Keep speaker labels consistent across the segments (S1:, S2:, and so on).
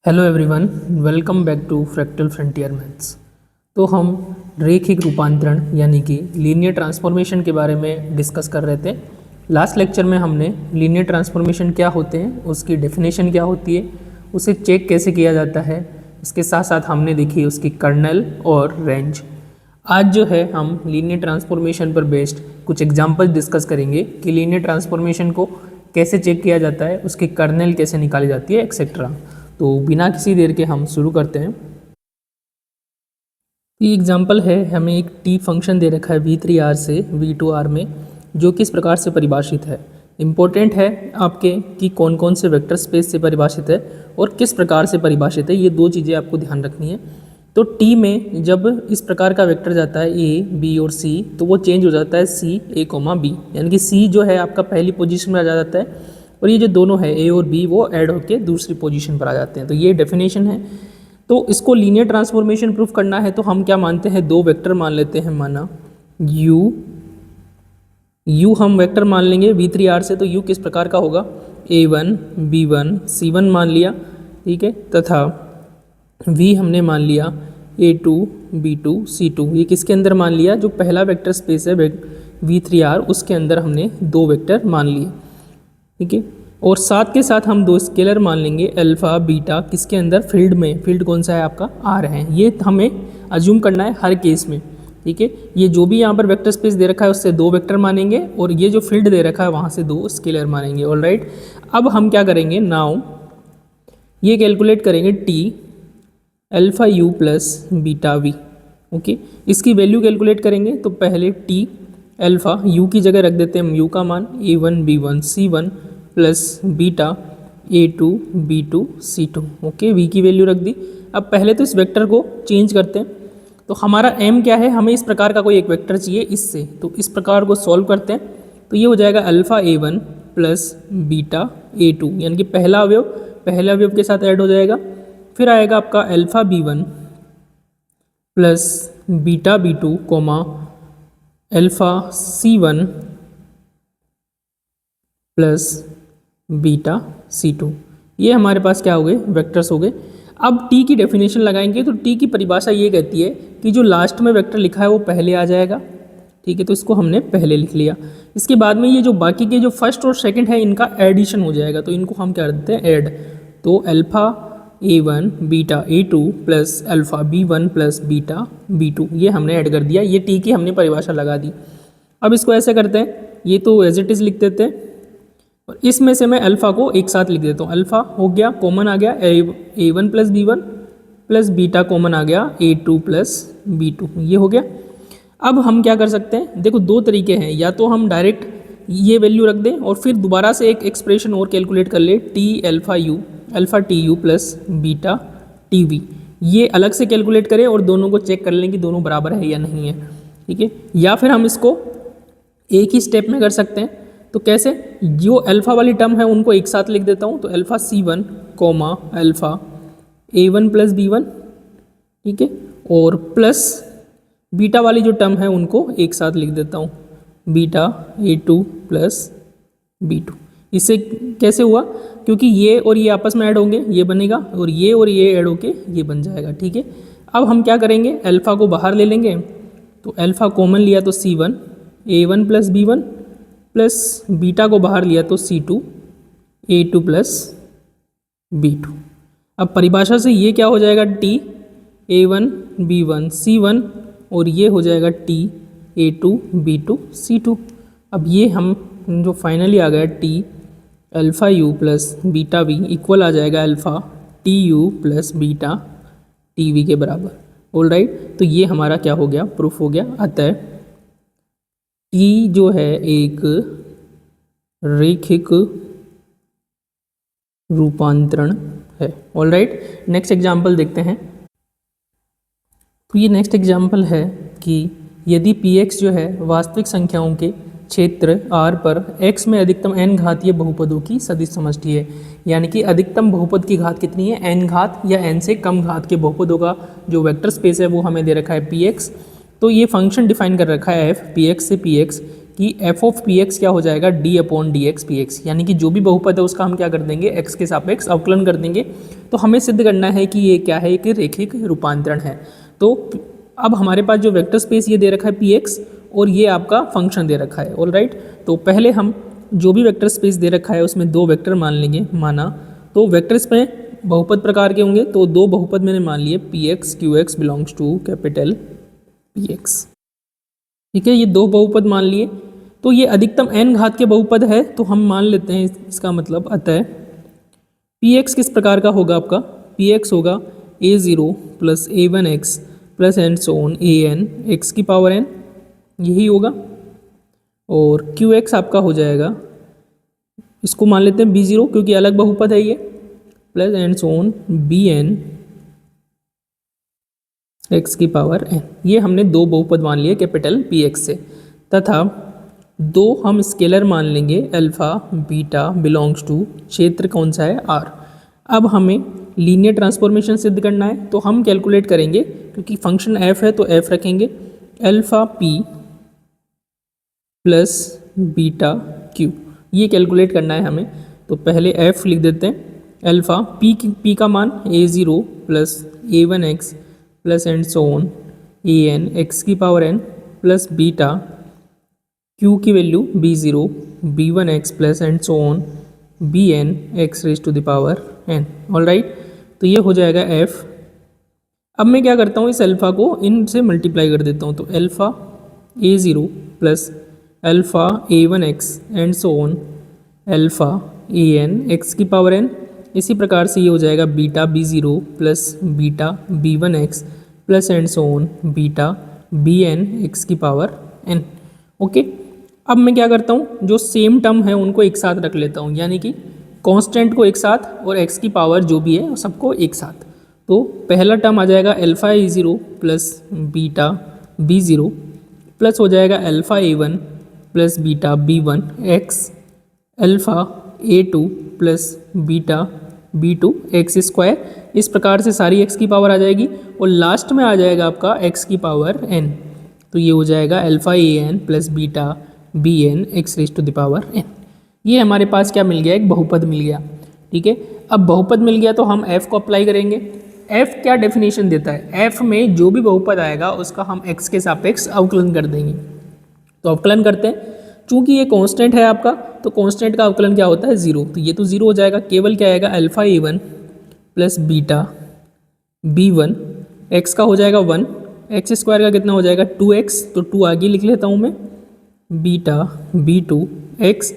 S1: Hello everyone, welcome back to Fractal Frontier Maths. तो हम रैखिक रूपांतरण यानी कि लीनियर ट्रांसफॉर्मेशन के बारे में डिस्कस कर रहे थे। लास्ट लेक्चर में हमने लीनियर ट्रांसफॉर्मेशन क्या होते हैं, उसकी डेफिनेशन क्या होती है, उसे चेक कैसे किया जाता है, इसके साथ साथ हमने देखी उसकी कर्नल और रेंज। आज जो है हम लीनियर ट्रांसफॉर्मेशन पर बेस्ड कुछ एग्जाम्पल डिस्कस करेंगे कि लीनियर ट्रांसफॉर्मेशन को कैसे चेक किया जाता है, उसकी कर्नल कैसे निकाली जाती है, एक्सेट्रा। तो बिना किसी देर के हम शुरू करते हैं। ये एग्जांपल है, हमें एक टी फंक्शन दे रखा है v3r से v2r में, जो कि इस प्रकार से परिभाषित है। इम्पोर्टेंट है आपके कि कौन कौन से वेक्टर स्पेस से परिभाषित है और किस प्रकार से परिभाषित है, ये दो चीज़ें आपको ध्यान रखनी है। तो टी में जब इस प्रकार का वेक्टर जाता है a, b और c, तो वो चेंज हो जाता है c, a, b, यानी कि c जो है आपका पहली पोजीशन में आ जाता है और ये जो दोनों है a और b वो ऐड होकर दूसरी पोजीशन पर आ जाते हैं। तो ये डेफिनेशन है। तो इसको लीनियर ट्रांसफॉर्मेशन प्रूफ करना है तो हम क्या मानते हैं, दो वेक्टर मान लेते हैं। माना u हम वेक्टर मान लेंगे v3r से, तो u किस प्रकार का होगा, a1 b1 c1 मान लिया, ठीक है, तथा v हमने मान लिया a2 b2 c2। ये किसके अंदर मान लिया, जो पहला वेक्टर स्पेस है v3r उसके अंदर हमने दो वेक्टर मान लिए, ठीक है। और साथ के साथ हम दो स्केलर मान लेंगे अल्फ़ा बीटा, किसके अंदर, फील्ड में। फील्ड कौन सा है आपका, आर है। ये हमें अज्यूम करना है हर केस में, ठीक है। ये जो भी यहाँ पर वेक्टर स्पेस दे रखा है उससे दो वेक्टर मानेंगे और ये जो फील्ड दे रखा है वहाँ से दो स्केलर मानेंगे। ऑलराइट, अब हम क्या करेंगे, नाउ ये कैलकुलेट करेंगे T alpha you plus beta V. Okay, इसकी वैल्यू कैलकुलेट करेंगे तो पहले टी अल्फ़ा यू की जगह रख देते हैं हम यू का मान a1 b1 c1 plus beta a2 b2 c2। Okay, v की वैल्यू रख दी। अब पहले तो इस वेक्टर को चेंज करते हैं। तो हमारा m क्या है, हमें इस प्रकार का कोई एक वेक्टर चाहिए इससे, तो इस प्रकार को सॉल्व करते हैं। तो ये हो जाएगा alpha a1 plus beta a2, यानी कि पहला अवयव के साथ ऐड हो जाएगा। फिर आएगा आपका alpha b1 plus beta b2 comma alpha c1 plus beta c2। ये हमारे पास क्या हो गए, वेक्टर्स हो गए। अब t की डेफिनेशन लगाएंगे तो t की परिभाषा ये कहती है कि जो लास्ट में वेक्टर लिखा है वो पहले आ जाएगा, ठीक है। तो इसको हमने पहले लिख लिया। इसके बाद में ये जो बाकी के जो फर्स्ट और सेकंड है इनका एडिशन हो जाएगा, तो इनको हम क्या करते हैं, ऐड। तो alpha a1 beta a2 plus alpha b1 plus beta b2, ये हमने ऐड कर दिया। ये t की हमने परिभाषा लगा दी। अब इसको ऐसे करते हैं, ये तो एज इट इज़ लिख देते हैं और इसमें से मैं अल्फ़ा को एक साथ लिख देता हूँ। अल्फ़ा हो गया, कॉमन आ गया a1 plus b1 plus beta common आ गया a2 प्लस b2, ये हो गया। अब हम क्या कर सकते हैं, देखो दो तरीके हैं, या तो हम डायरेक्ट ये वैल्यू रख दें और फिर दोबारा से एक एक्सप्रेशन और कैलकुलेट कर ले, alpha T you plus beta T we, ये अलग से कैलकुलेट करें और दोनों को चेक कर लें कि दोनों बराबर है या नहीं है, ठीक है। या फिर हम इसको एक ही स्टेप में कर सकते हैं। तो कैसे, जो अल्फ़ा वाली टर्म है उनको एक साथ लिख देता हूँ, तो alpha c1 coma alpha a1 plus b1, ठीक है, और प्लस बीटा वाली जो टर्म है उनको एक साथ लिख देता हूँ, बीटा a2 प्लस b2। इससे कैसे हुआ, क्योंकि ये और ये आपस में ऐड होंगे, ये बनेगा, और ये ऐड होके ये बन जाएगा, ठीक है। अब हम क्या करेंगे, अल्फ़ा को बाहर ले लेंगे, तो अल्फ़ा कॉमन लिया तो c1 a1 plus b1 plus beta को बाहर लिया तो c2 a2 प्लस b2। अब परिभाषा से ये क्या हो जाएगा, t a1 b1 c1 और ये हो जाएगा t a2 b2 c2। अब ये हम जो फाइनली आ गया t alpha u plus beta v equal आ जाएगा alpha T you plus beta T V के बराबर। ऑलराइट, तो ये हमारा क्या हो गया, प्रूफ हो गया। अतः T जो है एक रैखिक रूपांतरण है। ऑलराइट, नेक्स्ट एग्जाम्पल देखते हैं। तो ये नेक्स्ट एग्जाम्पल है कि यदि Px जो है वास्तविक संख्याओं के क्षेत्र R पर x में अधिकतम n घातीय बहुपदों की सदिश समष्टि है, यानी कि अधिकतम बहुपद की घात कितनी है, n घात या n से कम घात के बहुपदों का जो वेक्टर स्पेस है वो हमें दे रखा है Px। तो ये फंक्शन डिफाइन कर रखा है f, Px से Px कि एफ ऑफ पी एक्स क्या हो जाएगा D upon D x P x, यानी कि जो भी बहुपद है उसका हम क्या कर देंगे एक्स के सापेक्ष अवकलन कर देंगे। तो हमें सिद्ध करना है कि ये क्या है, एक रैखिक रूपांतरण है। तो अब हमारे पास जो वेक्टर स्पेस ये दे रखा है पी एक्स और ये आपका फंक्शन दे रखा है, ऑलराइट। तो पहले हम जो भी वेक्टर स्पेस दे रखा है उसमें दो वेक्टर मान लेंगे, माना। तो वेक्टर इसमें बहुपद प्रकार के होंगे, तो दो बहुपद मैंने मान लिए p x q x belongs to capital P X, ठीक है। ये दो बहुपद मान लिए। तो ये अधिकतम n घात के बहुपद है, तो हम मान लेते हैं इसका मतलब अतः पी एक्स किस प्रकार का होगा आपका, पी एक्स होगा a0 plus a1x plus and so on an x की पावर n, यही होगा। और क्यू एक्स आपका हो जाएगा, इसको मान लेते हैं b0 क्योंकि अलग बहुपद है ये, plus and so on bn x की पावर n। ये हमने दो बहुपद मान लिए कैपिटल पी एक्स से, तथा दो हम स्केलर मान लेंगे अल्फा बीटा बिलोंग्स टू क्षेत्र कौन सा है r। अब हमें लीनियर ट्रांसफॉर्मेशन सिद्ध करना है, तो हम कैलकुलेट करेंगे क्योंकि फंक्शन f है तो f रखेंगे alpha p plus beta q, ये कैलकुलेट करना है हमें। तो पहले f लिख देते हैं, अल्फा p का मान a0 plus a1x plus and so on an x की power n plus beta q की value b0 b1x plus and so on bn x raise to the power n, alright. तो ये हो जाएगा f। अब मैं क्या करता हूँ, इस अल्फ़ा को इनसे मल्टीप्लाई कर देता हूँ। तो alpha a0 plus alpha a1x and so on alpha an x की पावर n। इसी प्रकार से ये हो जाएगा beta b0 plus beta b1x plus and so on beta bn x की पावर n, ओके। अब मैं क्या करता हूँ, जो सेम टर्म है उनको एक साथ रख लेता हूँ, यानी कि कांस्टेंट को एक साथ और x की पावर जो भी है सबको एक साथ। तो पहला टर्म आ जाएगा alpha a0 plus beta b0 plus हो जाएगा alpha a1 plus beta b1 x alpha a2 plus beta b2 x square. इस प्रकार से सारी x की पावर आ जाएगी और लास्ट में आ जाएगा आपका x की पावर n। तो ये हो जाएगा alpha an plus beta bn x raise to the power n। ये हमारे पास क्या मिल गया, एक बहुपद मिल गया, ठीक है। अब बहुपद मिल गया तो हम f को अप्लाई करेंगे। f क्या डेफिनेशन देता है, f में जो भी बहुपद आएगा उसका हम x के सापेक्ष अवकलन कर देंगे। तो अवकलन करते हैं, चूंकि ये कांस्टेंट है आपका, तो कांस्टेंट का अवकलन क्या होता है, जीरो। तो ये तो जीरो हो जाएगा, केवल क्या आएगा alpha a1 plus beta b1 x का हो जाएगा 1, x स्क्वायर का कितना हो जाएगा 2x, तो 2 आगे लिख लेता हूँ मैं, beta b2 x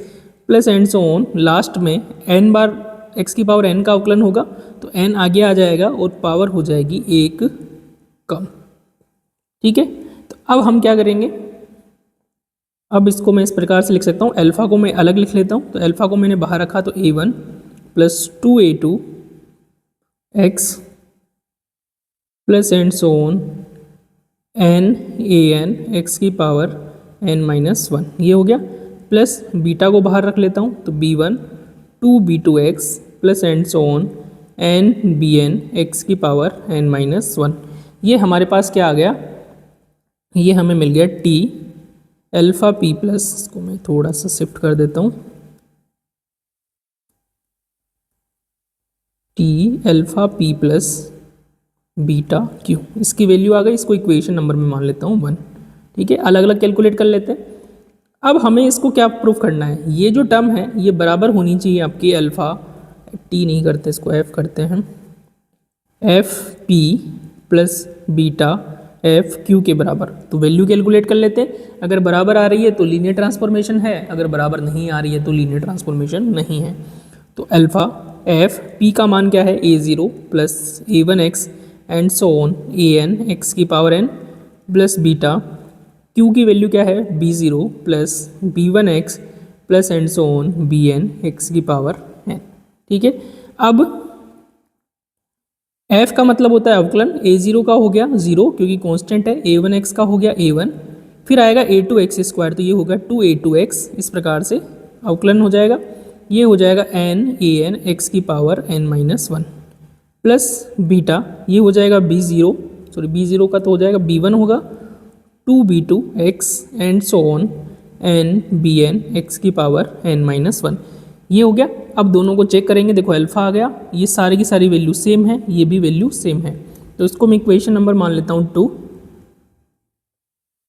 S1: plus and so on, last में n बार x की पावर n का अवकलन होगा तो n आगे आ जाएगा और पावर हो जाएगी एक कम, ठीक है। तो अब हम क्या करेंगे, अब इसको मैं इस प्रकार से लिख सकता हूँ, अल्फ़ा को मैं अलग लिख लेता हूँ। तो अल्फ़ा को मैंने बाहर रखा, तो a1 plus 2a2 x plus and so on n x की पावर n-1, ये हो गया। प्लस बीटा को बाहर रख लेता हूँ, तो b1 2b2x plus and so on n x की पावर n-1। ये हमारे पास क्या आ गया, ये हमें मिल गया t अल्फ़ा p प्लस, इसको मैं थोड़ा सा शिफ्ट कर देता हूँ, t alpha p plus beta q, इसकी वैल्यू आ गई। इसको इक्वेशन नंबर में मान लेता हूँ 1, ठीक है। अलग अलग कैलकुलेट कर लेते हैं। अब हमें इसको क्या प्रूफ करना है, ये जो टर्म है ये बराबर होनी चाहिए आपकी अल्फ़ा, t नहीं करते इसको f करते हैं, F P plus beta F Q के बराबर। तो वैल्यू कैलकुलेट कर लेते हैं, अगर बराबर आ रही है तो लीनियर ट्रांसफॉर्मेशन है, अगर बराबर नहीं आ रही है तो लीनियर ट्रांसफॉर्मेशन नहीं है। तो अल्फ़ा एफ पी का मान क्या है, a0 plus a1x and so on an x की power n plus beta Q की वैल्यू क्या है, b0 plus b1x plus and so on bn x की पावर n, ठीक है। अब f का मतलब होता है अवकलन, a0 का हो गया 0 क्योंकि कांस्टेंट है, a1x का हो गया a1, फिर आएगा a2x स्क्वायर, तो ये होगा 2a2x, इस प्रकार से अवकलन हो जाएगा। ये हो जाएगा n x की पावर n-1 प्लस बीटा, ये हो जाएगा b0 का तो हो जाएगा b1 होगा 2b2x and so on n b n x की पावर एन माइनस वन। ये हो गया। अब दोनों को चेक करेंगे, देखो अल्फ़ा आ गया, ये सारी की सारी वैल्यू सेम है, ये भी वैल्यू सेम है, तो इसको मैं इक्वेशन नंबर मान लेता हूँ 2।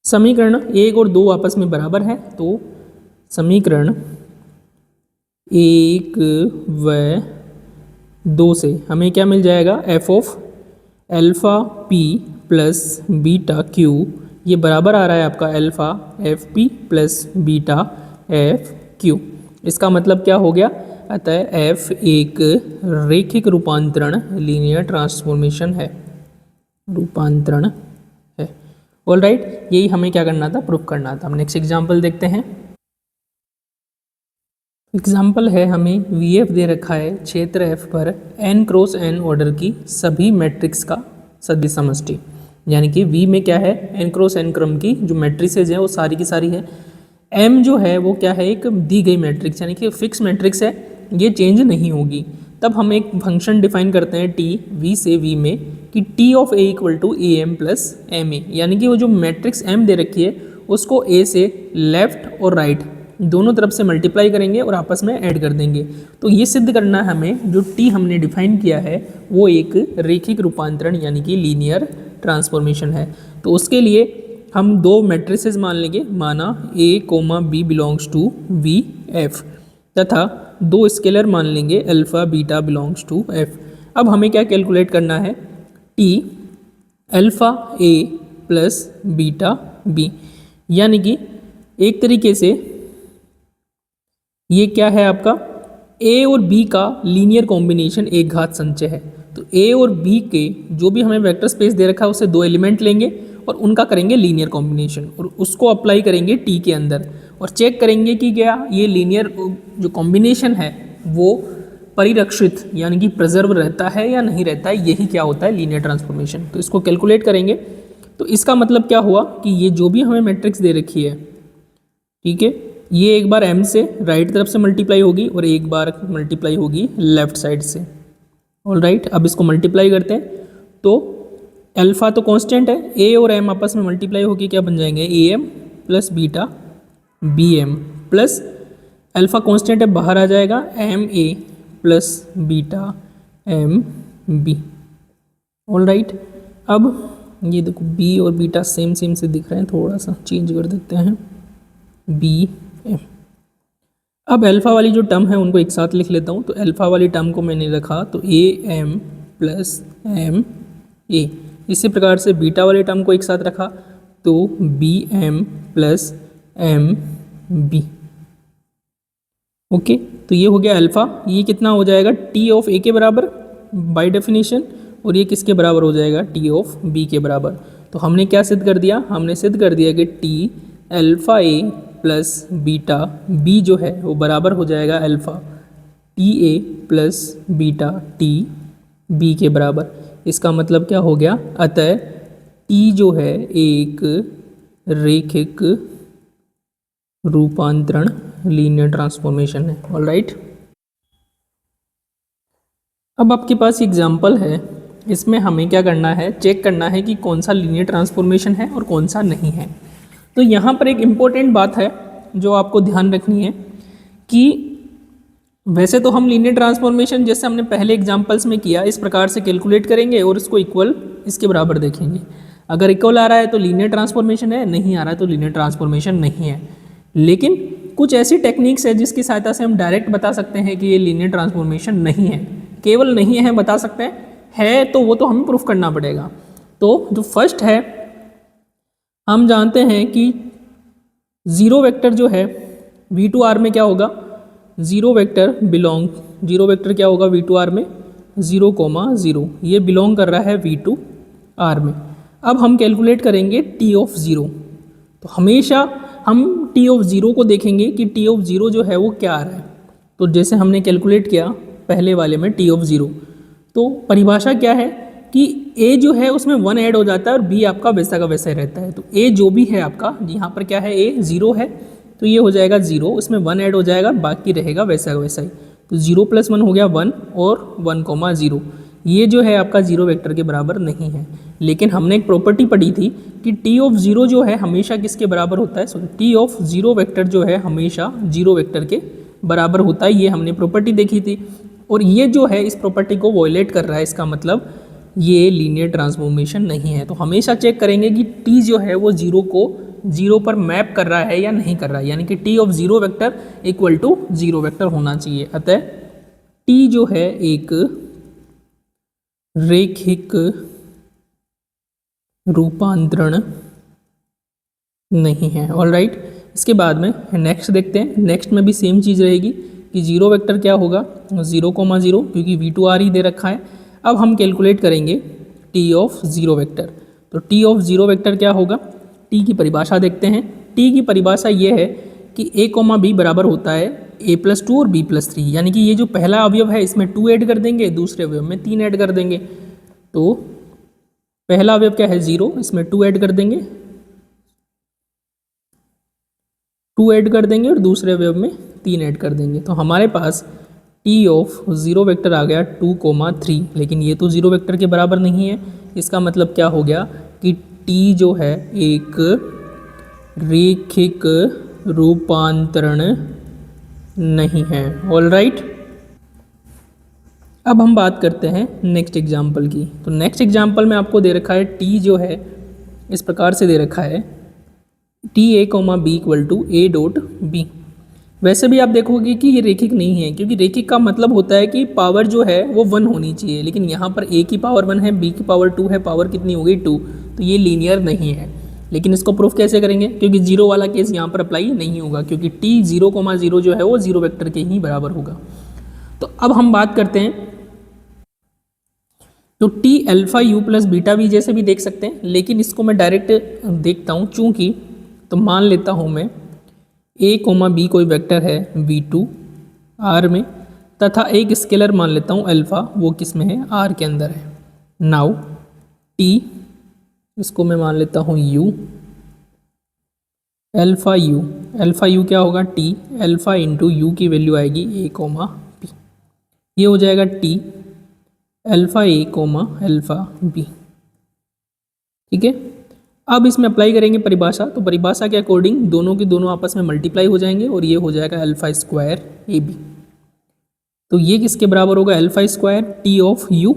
S1: समीकरण 1 और 2 आपस में बराबर है, तो समीकरण 1 व 2 से हमें क्या मिल जाएगा, F of alpha P plus beta Q, ये बराबर आ रहा है आपका alpha F P plus beta F Q. इसका मतलब क्या हो गया, अतः एफ एक रैखिक रूपांतरण लीनियर ट्रांसफॉर्मेशन है, रूपांतरण है। ऑल राइट, यही हमें क्या करना था, प्रूफ करना था। हम नेक्स्ट एग्जाम्पल देखते हैं। एग्जाम्पल है, हमें वी एफ दे रखा है, क्षेत्र एफ पर एन क्रॉस एन ऑर्डर की सभी मैट्रिक्स का सदिश समष्टि, यानी कि वी में क्या है, एन क्रॉस एन क्रम की जो मैट्रिसेज हैं वो सारी की सारी है। एम जो है वो क्या है, एक दी गई मैट्रिक्स, यानी कि फिक्स मैट्रिक्स है, ये चेंज नहीं होगी। तब हम एक फंक्शन डिफाइन करते हैं टी वी से वी में, कि t of a equal to a m plus m a, यानी कि वो जो मैट्रिक्स एम दे रखी है उसको ए से लेफ्ट और राइट दोनों तरफ से मल्टीप्लाई करेंगे और आपस में ऐड कर देंगे। तो ये सिद्ध करना है हमें, जो टी हमने डिफाइन किया है वो एक रैखिक रूपांतरण यानी कि लीनियर ट्रांसफॉर्मेशन है। तो उसके लिए हम दो मैट्रिसेस मान लेंगे, माना A comma B belongs to V F, तथा दो स्केलर मान लेंगे alpha beta belongs to F. अब हमें क्या कैलकुलेट करना है, T alpha A plus beta B, यानी कि एक तरीके से ये क्या है आपका, ए और बी का लीनियर कॉम्बिनेशन एक घात संचय है। तो ए और बी के जो भी हमें वेक्टर स्पेस दे रखा है उससे दो एलिमेंट लेंगे और उनका करेंगे लीनियर कॉम्बिनेशन और उसको अप्लाई करेंगे टी के अंदर और चेक करेंगे कि क्या ये लीनियर जो कॉम्बिनेशन है वो परिरक्षित यानी कि प्रिजर्व रहता है या नहीं रहता है। यही क्या होता है, लीनियर ट्रांसफॉर्मेशन। तो इसको कैलकुलेट करेंगे। तो इसका मतलब क्या हुआ कि ये जो भी हमें मैट्रिक्स दे रखी है, ठीक है, ये एक बार m से राइट तरफ से मल्टीप्लाई होगी और एक बार मल्टीप्लाई होगी लेफ्ट साइड से। ऑल राइट, अब इसको मल्टीप्लाई करते हैं। तो अल्फ़ा तो कांस्टेंट है, a और m आपस में मल्टीप्लाई होगी क्या बन जाएंगे, am plus beta bm plus alpha constant है बाहर आ जाएगा ma plus beta mb। All right, अब ये देखो b और बीटा सेम सेम से दिख रहे हैं, थोड़ा सा चेंज कर देते हैं bm। अब अल्फ़ा वाली जो टर्म है उनको एक साथ लिख लेता हूँ। तो अल्फ़ा वाली टर्म को मैंने रखा तो am प्लस m a, इसी प्रकार से बीटा वाले टर्म को एक साथ रखा तो bm plus m b। Okay, तो ये हो गया अल्फ़ा। ये कितना हो जाएगा, t ऑफ a के बराबर बाय डेफिनेशन, और ये किसके बराबर हो जाएगा, t ऑफ b के बराबर। तो हमने क्या सिद्ध कर दिया, हमने सिद्ध कर दिया कि t alpha a plus beta b जो है वो बराबर हो जाएगा alpha t a plus beta t b के बराबर। इसका मतलब क्या हो गया, अतः t जो है एक रैखिक रूपांतरण लीनियर ट्रांसफॉर्मेशन है। ऑल राइट, अब आपके पास एग्जाम्पल है, इसमें हमें क्या करना है, चेक करना है कि कौन सा लीनियर ट्रांसफॉर्मेशन है और कौन सा नहीं है। तो यहाँ पर एक इम्पोर्टेंट बात है जो आपको ध्यान रखनी है कि वैसे तो हम लीनियर ट्रांसफॉर्मेशन जैसे हमने पहले एग्जांपल्स में किया इस प्रकार से कैलकुलेट करेंगे और इसको इक्वल इसके बराबर देखेंगे। अगर इक्वल आ रहा है तो लीनियर ट्रांसफॉर्मेशन है, नहीं आ रहा है तो लीनियर ट्रांसफॉर्मेशन नहीं है। लेकिन कुछ ऐसी टेक्निक्स है जिसकी सहायता से हम डायरेक्ट बता सकते हैं कि ये लीनियर ट्रांसफॉर्मेशन नहीं है। केवल नहीं है बता सकते हैं, है तो वो तो हमें प्रूफ करना पड़ेगा। तो जो फर्स्ट है, हम जानते हैं कि ज़ीरो वेक्टर जो है v2r में क्या होगा, ज़ीरो वेक्टर क्या होगा v2r में 0,0, ये बिलोंग कर रहा है v2r में। अब हम कैलकुलेट करेंगे t ऑफ 0। तो हमेशा हम t ऑफ 0 को देखेंगे कि t ऑफ 0 जो है वो क्या आ रहा है। तो जैसे हमने कैलकुलेट किया पहले वाले में t ऑफ 0, तो परिभाषा क्या है कि a जो है उसमें 1 ऐड हो जाता है और b आपका वैसा का वैसा ही रहता है। तो a जो भी है आपका, यहाँ पर क्या है, a 0 है तो ये हो जाएगा 0, उसमें 1 ऐड हो जाएगा, बाकी रहेगा वैसा का वैसा ही। तो 0 + 1 हो गया 1 और 1,0। ये जो है आपका जीरो वेक्टर के बराबर नहीं है। लेकिन हमने एक प्रॉपर्टी पढ़ी थी कि टी ऑफ जीरो जो है हमेशा किसके बराबर होता है, sorry T of zero vector जो है हमेशा जीरो वेक्टर के बराबर होता है, ये हमने प्रॉपर्टी देखी थी। और ये जो है इस प्रॉपर्टी को वॉयलेट कर रहा है, इसका मतलब ये लीनियर ट्रांसफॉर्मेशन नहीं है। तो हमेशा चेक करेंगे कि टी जो है वो जीरो को जीरो पर मैप कर रहा है या नहीं कर रहा है, यानी कि t of zero vector equal to zero vector होना चाहिए। अतः टी जो है एक रैखिक रूपांतरण नहीं है। ऑलराइट, इसके बाद में नेक्स्ट देखते हैं। नेक्स्ट में भी सेम चीज़ रहेगी कि जीरो वेक्टर क्या होगा, 0,0, क्योंकि V2R ही दे रखा है। अब हम कैलकुलेट करेंगे टी ऑफ जीरो वेक्टर। तो टी ऑफ जीरो वेक्टर क्या होगा, टी की परिभाषा देखते हैं। टी की परिभाषा ये है कि a, b बराबर होता है a+2 और b+3, यानी कि ये जो पहला अवयव है इसमें 2 ऐड कर देंगे, दूसरे अवयव में 3 ऐड कर देंगे। तो पहला अवयव क्या है 0, इसमें 2 ऐड कर देंगे, 2 ऐड कर देंगे और दूसरे अवयव में 3 ऐड कर देंगे। तो हमारे पास टी ऑफ जीरो वेक्टर आ गया 2,3, लेकिन ये तो जीरो वेक्टर के बराबर नहीं है। इसका मतलब क्या हो गया कि टी जो है एक रैखिक रूपांतरण नहीं है। ऑलराइट, अब हम बात करते हैं नेक्स्ट एग्जाम्पल की। तो नेक्स्ट एग्जाम्पल में आपको दे रखा है टी जो है इस प्रकार से दे रखा है t a, b equal to a dot b। वैसे भी आप देखोगे कि ये रैखिक नहीं है, क्योंकि रैखिक का मतलब होता है कि पावर जो है वो 1 होनी चाहिए, लेकिन यहाँ पर a की पावर 1 है, b की पावर 2 है, पावर कितनी हो गई 2, तो ये लीनियर नहीं है। लेकिन इसको प्रूफ कैसे करेंगे, क्योंकि जीरो वाला केस यहाँ पर अप्लाई नहीं होगा, क्योंकि टी 0,0 जो है वो जीरो वेक्टर के ही बराबर होगा। तो अब हम बात करते हैं, तो T alpha u plus beta V जैसे भी देख सकते हैं, लेकिन इसको मैं डायरेक्ट देखता हूँ चूँकि। तो मान लेता हूँ मैं a, b कोई वेक्टर है V2 R में, तथा एक स्केलर मान लेता हूँ अल्फा, वो किस में है, R के अंदर है। नाउ t, इसको मैं मान लेता हूँ u, अल्फा यू क्या होगा t अल्फा इंटू यू की वैल्यू आएगी a, b, ये हो जाएगा t alpha a, alpha b। ठीक है, अब इसमें अप्लाई करेंगे परिभाषा। तो परिभाषा के अकॉर्डिंग दोनों के दोनों आपस में मल्टीप्लाई हो जाएंगे और ये हो जाएगा अल्फा स्क्वायर ए बी। तो ये किसके बराबर होगा, alpha square T of you.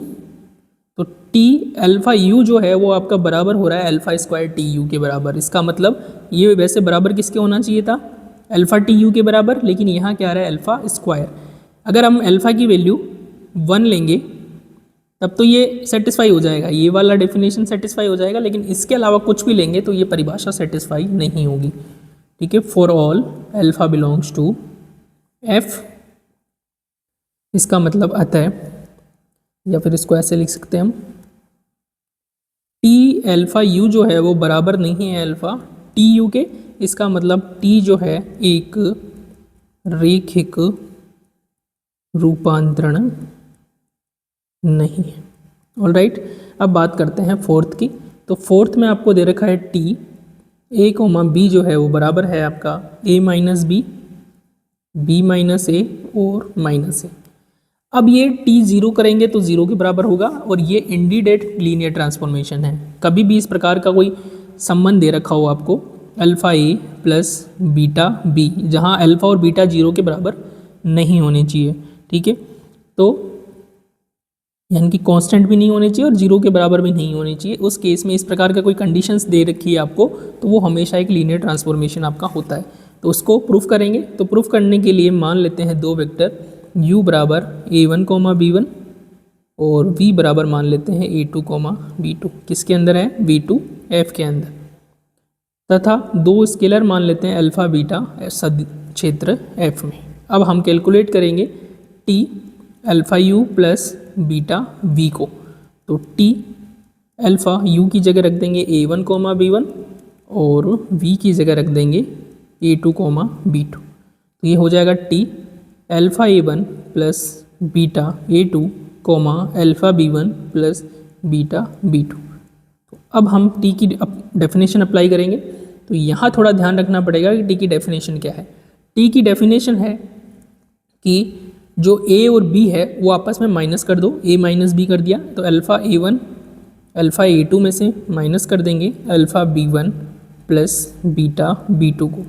S1: तो टी अल्फा यू जो है वो आपका बराबर हो रहा है अल्फा स्क्वायर टी यू के बराबर। इसका मतलब ये वैसे बराबर किसके होना चाहिए था, अल्फा टी यू के बराबर, लेकिन यहाँ क्या आ रहा है अल्फा स्क्वायर। अगर हम अल्फा की वैल्यू 1 लेंगे तब तो ये सेटिस्फाई हो जाएगा, ये वाला डेफिनेशन सेटिस्फाई हो जाएगा, लेकिन इसके अलावा कुछ भी लेंगे तो ये परिभाषा सेटिस्फाई नहीं होगी। ठीक है, for all alpha belongs to f, इसका मतलब अतः, या फिर इसको ऐसे लिख सकते हैं हम, टी अल्फा यू जो है वो बराबर नहीं है अल्फा टी यू के। इसका मतलब टी जो है एक रैखिक रूपांतरण नहीं है। ऑलराइट, अब बात करते हैं फोर्थ की। तो फोर्थ में आपको दे रखा है टी a, b जो है वो बराबर है आपका a minus B, b minus A और माइनस ए। अब ये t 0 करेंगे तो 0 के बराबर होगा, और ये इंडिडेट लीनियर ट्रांसफॉर्मेशन है। कभी भी इस प्रकार का कोई संबंध दे रखा हो आपको alpha a plus beta b, जहाँ अल्फा और बीटा 0 के बराबर नहीं होने चाहिए। ठीक है, तो यानी कि कांस्टेंट भी नहीं होने चाहिए और 0 के बराबर भी नहीं होने चाहिए। उस केस में इस प्रकार का कोई कंडीशंस दे रखी है आपको, तो वो हमेशा एक लीनियर ट्रांसफॉर्मेशन आपका होता है। तो उसको प्रूफ करेंगे। तो प्रूफ करने के लिए मान लेते हैं दो वेक्टर u बराबर a1, b1 और v बराबर मान लेते हैं a2, b2। किसके अंदर है, v2 f के अंदर। तथा दो स्केलर मान लेते हैं अल्फा बीटा क्षेत्र f में। अब हम कैलकुलेट करेंगे t alpha u plus beta v को। तो t अल्फा यू की जगह रख देंगे a1, b1 और v की जगह रख देंगे a2, b2। तो ये हो जाएगा t alpha a1 plus beta a2, alpha b1 plus beta b2। तो अब हम t की डेफिनेशन अप्लाई करेंगे। तो यहाँ थोड़ा ध्यान रखना पड़ेगा कि t की डेफिनेशन क्या है। t की डेफिनेशन है कि जो ए और बी है वो आपस में माइनस कर दो, ए माइनस बी कर दिया तो अल्फ़ा A1 अल्फ़ा A2 में से माइनस कर देंगे alpha B1 plus beta B2 को,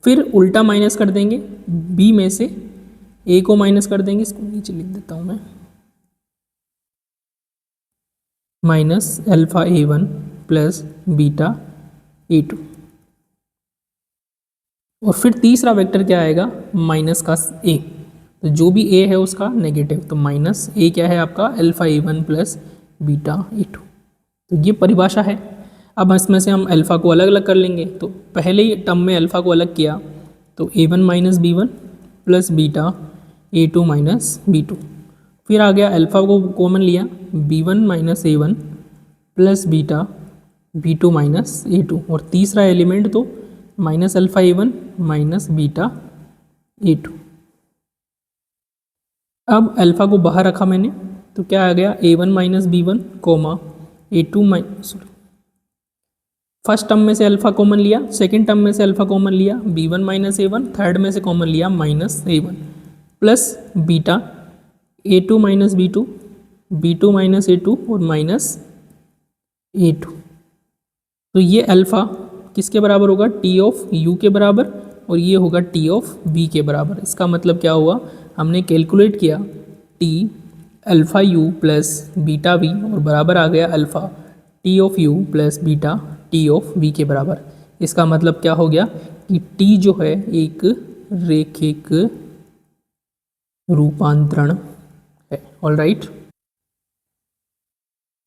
S1: फिर उल्टा माइनस कर देंगे बी में से ए को माइनस कर देंगे, इसको नीचे लिख देता हूँ मैं, minus alpha A1 plus beta A2। और फिर तीसरा वेक्टर क्या आएगा, माइनस का ए, तो जो भी ए है उसका नेगेटिव, तो माइनस ए क्या है आपका alpha A1 plus beta A2। तो ये परिभाषा है। अब इसमें से हम अल्फ़ा को अलग अलग कर लेंगे, तो पहले ही टर्म में अल्फ़ा को अलग किया तो A1 minus B1 plus beta A2 minus B2, फिर आ गया अल्फ़ा को कॉमन लिया B1 minus A1 plus beta B2 minus A2, और तीसरा एलिमेंट तो minus alpha A1 minus beta A2। अब अल्फ़ा को बाहर रखा मैंने तो क्या आ गया A1 minus B1 comma A2 minus, first term में से अल्फ़ा कॉमन लिया, सेकंड टर्म में से अल्फ़ा कॉमन लिया B1 माइनस A1, थर्ड में से कॉमन लिया minus A1 plus beta A2 minus B2, B2 minus A2 और माइनस A2। तो ये अल्फ़ा किसके बराबर होगा, T ऑफ U के बराबर, और ये होगा T ऑफ V के बराबर। इसका मतलब क्या हुआ, हमने कैलकुलेट किया T alpha U plus beta V और बराबर आ गया alpha T of U plus beta T of V के बराबर। इसका मतलब क्या हो गया कि T जो है एक रैखिक रूपांतरण है। ऑलराइट,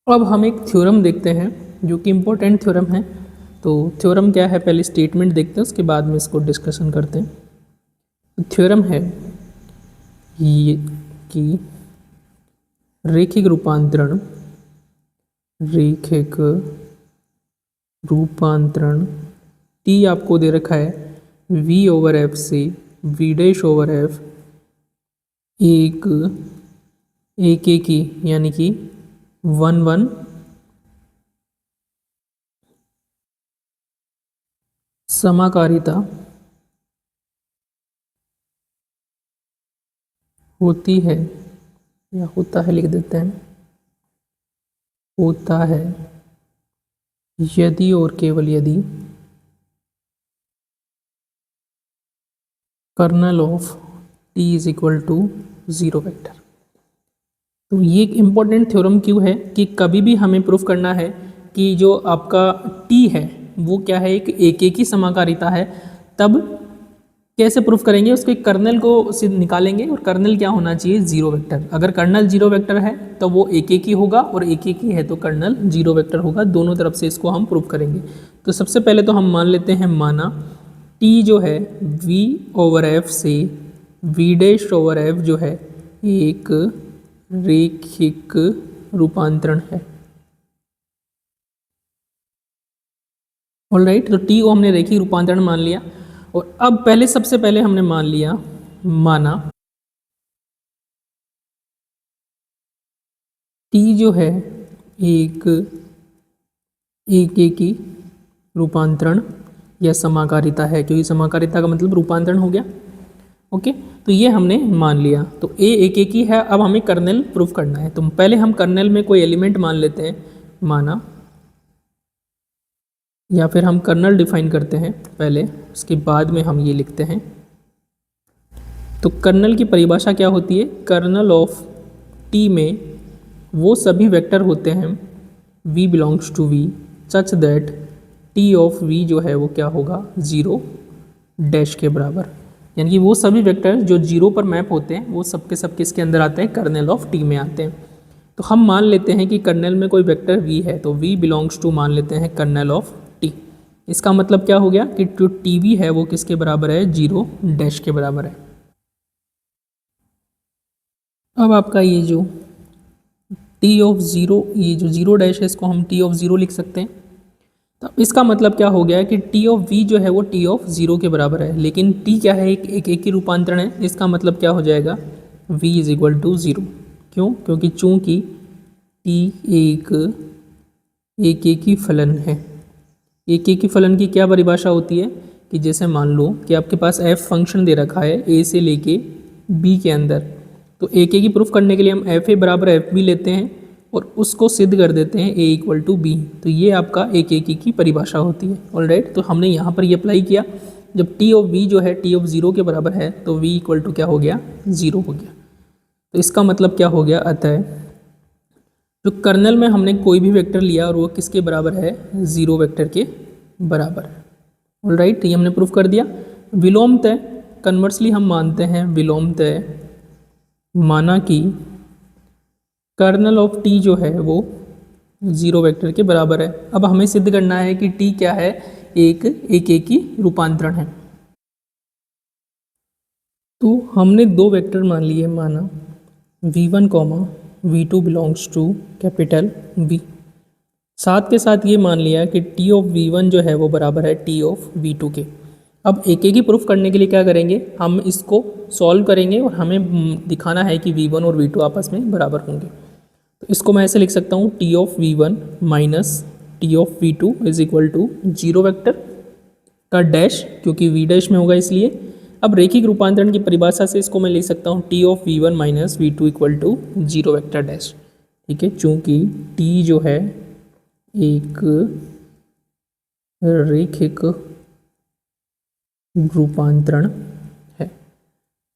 S1: अब हम एक थ्योरम देखते हैं जो कि इम्पोर्टेंट थ्योरम है। तो थ्योरम क्या है, पहले स्टेटमेंट देखते हैं, उसके बाद में इसको डिस्कशन करते हैं। तो थ्योरम है ये कि रैखिक रूपांतरण T आपको दे रखा है V ओवर F से V डैश ओवर F एक की यानी कि 1 समाकारिता होती है, या होता है लिख देते हैं, होता है यदि और केवल यदि kernel of T is equal to 0 vector. तो ये एक इम्पॉर्टेंट थ्योरम क्यों है कि कभी भी हमें प्रूफ करना है कि जो आपका T है वो क्या है, एक ही समाकारिता है, तब कैसे प्रूफ करेंगे, उसके कर्नल को निकालेंगे, और कर्नल क्या होना चाहिए, 0 वेक्टर। अगर कर्नल 0 वेक्टर है तो वो एक ही होगा, और एक ही है तो कर्नल 0 वेक्टर होगा। दोनों तरफ से इसको हम प्रूफ करेंगे। तो सबसे पहले तो हम मान लेते हैं, माना T जो है V ओवर F से V डैश ओवर F जो है एक रैखिक रूपांतरण है। ऑलराइट, तो T को हमने रैखिक रूपांतरण मान लिया। और अब पहले सबसे पहले हमने माना T जो है एक की रूपांतरण या समाकारिता है, क्योंकि समाकारिता का मतलब रूपांतरण हो गया। ओके, तो ये हमने मान लिया। तो A एक ही है। अब हमें कर्नल प्रूफ करना है, तो पहले हम कर्नल में कोई एलिमेंट मान लेते हैं, माना, या फिर हम कर्नल डिफाइन करते हैं पहले, उसके बाद में हम ये लिखते हैं। तो कर्नल की परिभाषा क्या होती है, कर्नल ऑफ T में वो सभी वेक्टर होते हैं V belongs to V such that T of V जो है वो क्या होगा, 0 डैश के बराबर। यानी कि वो सभी वेक्टर जो 0 पर मैप होते हैं वो सबके सब किसके अंदर आते हैं, कर्नल ऑफ T में आते हैं। तो हम मान लेते हैं कि कर्नल में कोई वेक्टर V है, तो V बिलोंग्स टू मान लेते हैं कर्नल ऑफ T। इसका मतलब क्या हो गया कि जो TV है वो किसके बराबर है, 0 डैश के बराबर है। अब आपका ये जो T ऑफ 0, ये जो 0 डैश है इसको हम T ऑफ 0 लिख सकते हैं। तो इसका मतलब क्या हो गया है कि T ऑफ V जो है वो T ऑफ 0 के बराबर है, लेकिन T क्या है, एक ही रूपांतरण है। इसका मतलब क्या हो जाएगा, V इज इक्वल टू 0। क्यों, क्योंकि चूंकि T एक ही फलन है। एक ही फलन की क्या परिभाषा होती है कि जैसे मान लो कि आपके पास f फंक्शन दे रखा है a से लेके b के अंदर, तो ए के की प्रूफ करने के लिए हम एफ ए बराबर एफ बी लेते हैं और उसको सिद्ध कर देते हैं ए इक्वल टू बी। तो ये आपका ए के की परिभाषा होती है। ऑलराइट, तो हमने यहाँ पर ये अप्लाई किया। जब टी ऑफ वी जो है टी ऑफ ज़ीरो के बराबर है तो वी इक्वल टू क्या हो गया, ज़ीरो हो गया। तो इसका मतलब क्या हो गया, अतः जो कर्नल में हमने कोई भी वेक्टर लिया और वो किसके बराबर है, ज़ीरो वेक्टर के बराबर। ऑलराइट, ये हमने प्रूफ कर दिया। विलोमतः कन्वर्सली हम मानते हैं, विलोमतः माना कि कर्नल ऑफ टी जो है वो ज़ीरो वेक्टर के बराबर है। अब हमें सिद्ध करना है कि टी क्या है, एक की रूपांतरण है। तो हमने दो वेक्टर मान लिए, माना v1 v2 belongs to capital V। साथ के साथ ये मान लिया कि टी ऑफ v1 जो है वो बराबर है टी ऑफ v2 के। अब एक की प्रूफ करने के लिए क्या करेंगे, हम इसको सॉल्व करेंगे और हमें दिखाना है कि v1 और v2 आपस में बराबर होंगे। तो इसको मैं ऐसे लिख सकता हूँ, t of v1 minus t of v2 is equal to zero vector का डैश, क्योंकि v डैश में होगा इसलिए। अब रेखिक रूपांतरण की परिभाषा से इसको मैं लिख सकता हूँ t of v1 minus v2 equal to zero vector dash. ठीक है, चूँकि t जो है एक रेखिक रूपांतरण है।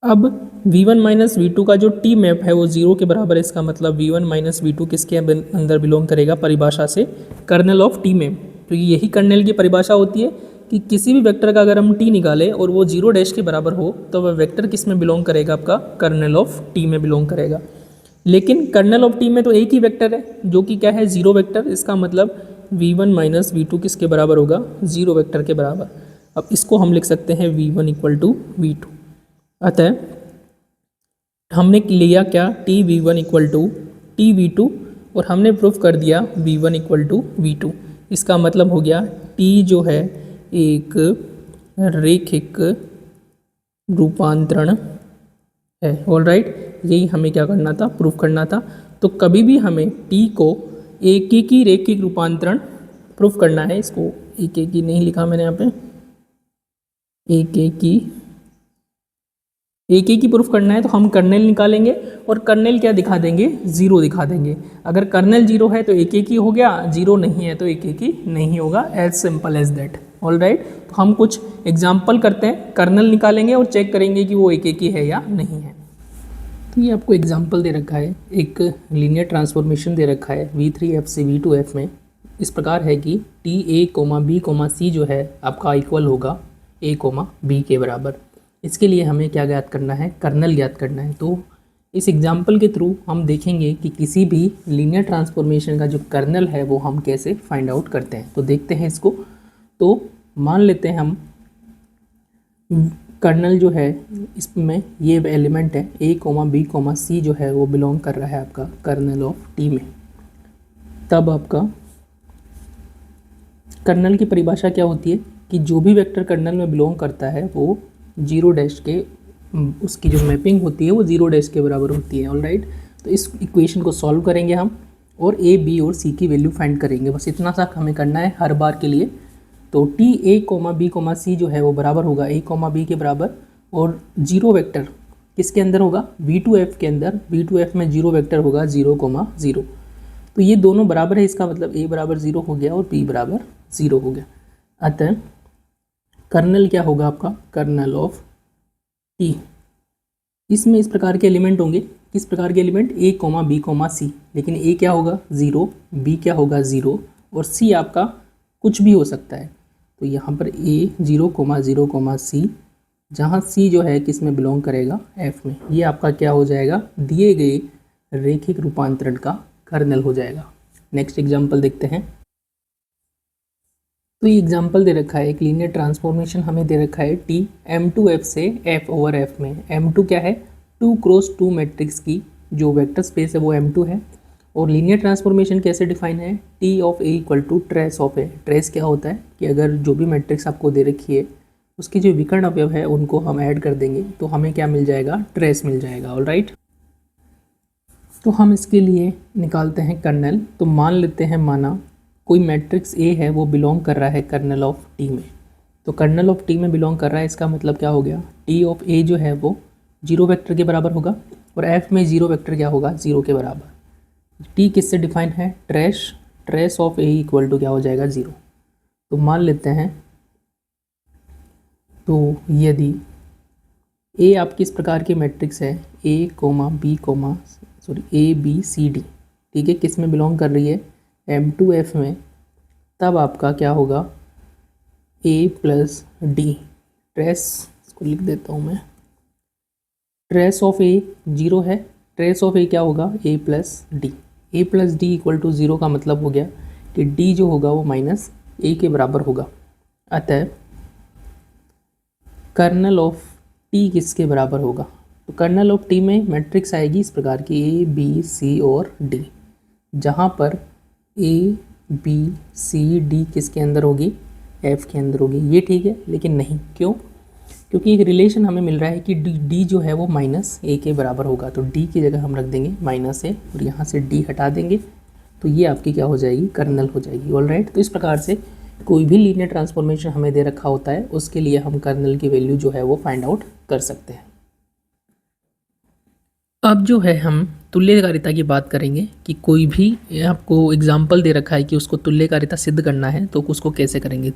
S1: अब v1 माइनस वी का जो t मैप है वो जीरो के बराबर है। इसका मतलब v1 माइनस वी किसके अंदर बिलोंग करेगा, परिभाषा से कर्नल ऑफ t मैप। तो यही कर्नल की परिभाषा होती है कि किसी भी वेक्टर का अगर हम t निकालें और वो जीरो डैश के बराबर हो तो वह वेक्टर किस में बिलोंग करेगा, आपका कर्नल ऑफ t में बिलोंग करेगा। लेकिन कर्नल ऑफ t में तो एक ही वेक्टर है जो कि क्या है, जीरो वेक्टर। इसका मतलब v1 माइनस वी किसके बराबर होगा, जीरो वेक्टर के बराबर। अब इसको हम लिख सकते हैं v1 इक्वल टू v2। अतः हमने लिया क्या, T v1 equal to T v2 और हमने प्रूफ कर दिया v1 इक्वल टू v2। इसका मतलब हो गया t जो है एक रेखिक रूपांतरण है। ऑलराइट, यही हमें क्या करना था, प्रूफ करना था। तो कभी भी हमें t को एक की रेखिक रूपांतरण प्रूफ करना है। इसको एक की नहीं लिखा मैंने यहाँ पे, एक की प्रूफ करना है तो हम कर्नेल निकालेंगे और कर्नेल क्या दिखा देंगे, जीरो दिखा देंगे। अगर कर्नेल जीरो है तो एक ही हो गया, जीरो नहीं है तो एक ही नहीं होगा, as simple as that. Alright, तो हम कुछ एग्जाम्पल करते हैं, कर्नेल निकालेंगे और चेक करेंगे कि वो एक ही है या नहीं है। तो ये आपको एग्जाम्पल दे रखा है, एक लीनियर ट्रांसफॉर्मेशन दे रखा है v3f से v2f में। इस प्रकार है कि t a comma B comma c जो है आपका इक्वल होगा a कोमा बी के बराबर। इसके लिए हमें क्या ज्ञात करना है, कर्नल ज्ञात करना है। तो इस एग्जाम्पल के थ्रू हम देखेंगे कि किसी भी लीनियर ट्रांसफॉर्मेशन का जो कर्नल है वो हम कैसे फाइंड आउट करते हैं। तो देखते हैं इसको। तो मान लेते हैं हम कर्नल जो है इसमें ये एलिमेंट है a comma B comma c जो है वो बिलोंग कर रहा है आपका कर्नल ऑफ टी में। तब आपका कर्नल की परिभाषा क्या होती है कि जो भी वेक्टर कर्नल में बिलोंग करता है वो जीरो डैश के, उसकी जो मैपिंग होती है वो जीरो डैश के बराबर होती है। ऑलराइट, तो इस इक्वेशन को सॉल्व करेंगे हम और ए बी और सी की वैल्यू फाइंड करेंगे। बस इतना सा हमें करना है हर बार के लिए। तो t a comma B comma c जो है वो बराबर होगा a कोमा बी के बराबर, और जीरो वेक्टर किसके अंदर होगा, v2f के अंदर। v2f में जीरो वेक्टर होगा 0 कोमा 0। तो ये दोनों बराबर है, इसका मतलब a बराबर 0 हो गया और b बराबर 0 हो गया। अतः कर्नल क्या होगा आपका, कर्नल ऑफ टी। इसमें इस प्रकार के एलिमेंट होंगे, किस प्रकार के element, a comma B comma c. लेकिन a क्या होगा 0, b क्या होगा 0 और c आपका कुछ भी हो सकता है। तो यहाँ पर a 0 कोमा 0 कोमा c, जहाँ c जो है किस में बिलोंग करेगा, f में। ये आपका क्या हो जाएगा, दिए गए रेखिक रूपांतरण का कर्नल हो जाएगा। नेक्स्ट एग्जाम्पल देखते हैं। तो ये एग्जाम्पल दे रखा है, एक लीनियर ट्रांसफॉर्मेशन हमें दे रखा है टी m2f से f ओवर f में। m2 क्या है, 2 क्रॉस 2 मैट्रिक्स की जो वेक्टर स्पेस है वो m2 है। और लीनियर ट्रांसफॉर्मेशन कैसे डिफाइन है, t of a equal to trace of a. Trace क्या होता है कि अगर जो भी मैट्रिक्स आपको दे रखी है उसकी जो विकर्ण अवयव है उनको हम ऐड कर देंगे तो हमें क्या मिल जाएगा, ट्रेस मिल जाएगा। ऑलराइट, तो हम इसके लिए निकालते हैं कर्नल। तो मान लेते हैं, माना कोई मैट्रिक्स ए है वो बिलोंग कर रहा है कर्नल ऑफ टी में। तो कर्नल ऑफ टी में बिलोंग कर रहा है, इसका मतलब क्या हो गया, टी ऑफ ए जो है वो जीरो वेक्टर के बराबर होगा और एफ में जीरो वेक्टर क्या होगा, जीरो के बराबर। टी किससे डिफाइन है, trace of a equal to क्या हो जाएगा, जीरो। तो मान लेते हैं, तो यदि ए आपकी इस प्रकार की मैट्रिक्स है, A comma B comma A B C D, ठीक है, किस में बिलोंग कर रही है, M2F में, तब आपका क्या होगा, ए प्लस डी, ट्रेस, इसको लिख देता हूँ मैं, ट्रेस ऑफ ए जीरो है, ट्रेस ऑफ ए क्या होगा, A plus D equal to zero का मतलब हो गया कि डी जो होगा वो माइनस ए के बराबर होगा। अतः कर्नल ऑफ टी किसके बराबर होगा, तो कर्नल ऑफ टी में मैट्रिक्स आएगी इस प्रकार की, ए बी सी और डी, जहाँ पर ए बी सी डी किसके अंदर होगी, एफ के अंदर होगी। ये ठीक है, लेकिन नहीं, क्यों, क्योंकि एक रिलेशन हमें मिल रहा है कि डी जो है वो माइनस ए के बराबर होगा, तो डी की जगह हम रख देंगे माइनस ए और यहाँ से डी हटा देंगे, तो ये आपकी क्या हो जाएगी, कर्नल हो जाएगी। ऑलराइट, तो इस प्रकार से कोई भी लीनियर ट्रांसफॉर्मेशन हमें दे रखा होता है, उसके लिए हम कर्नल की वैल्यू जो है वो फाइंड आउट कर सकते हैं। अब जो है हम तुल्यकारिता की बात करेंगे कि कोई भी आपको एग्जाम्पल दे रखा है कि उसको तुल्यकारिता सिद्ध करना है, तो उसको कैसे करेंगे।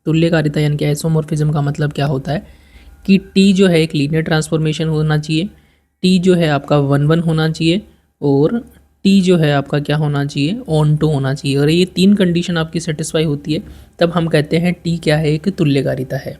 S1: तुल्यकारिता यानी कि आइसोमॉर्फिज्म का मतलब क्या होता है कि टी जो है एक लीनियर ट्रांसफॉर्मेशन होना चाहिए, टी जो है आपका 1 1 होना चाहिए, और टी जो है आपका क्या होना चाहिए, ऑन टू होना चाहिए। और ये तीन कंडीशन आपकी सेटिस्फाई होती है, तब हम कहते हैं टी क्या है, एक तुल्यकारिता है।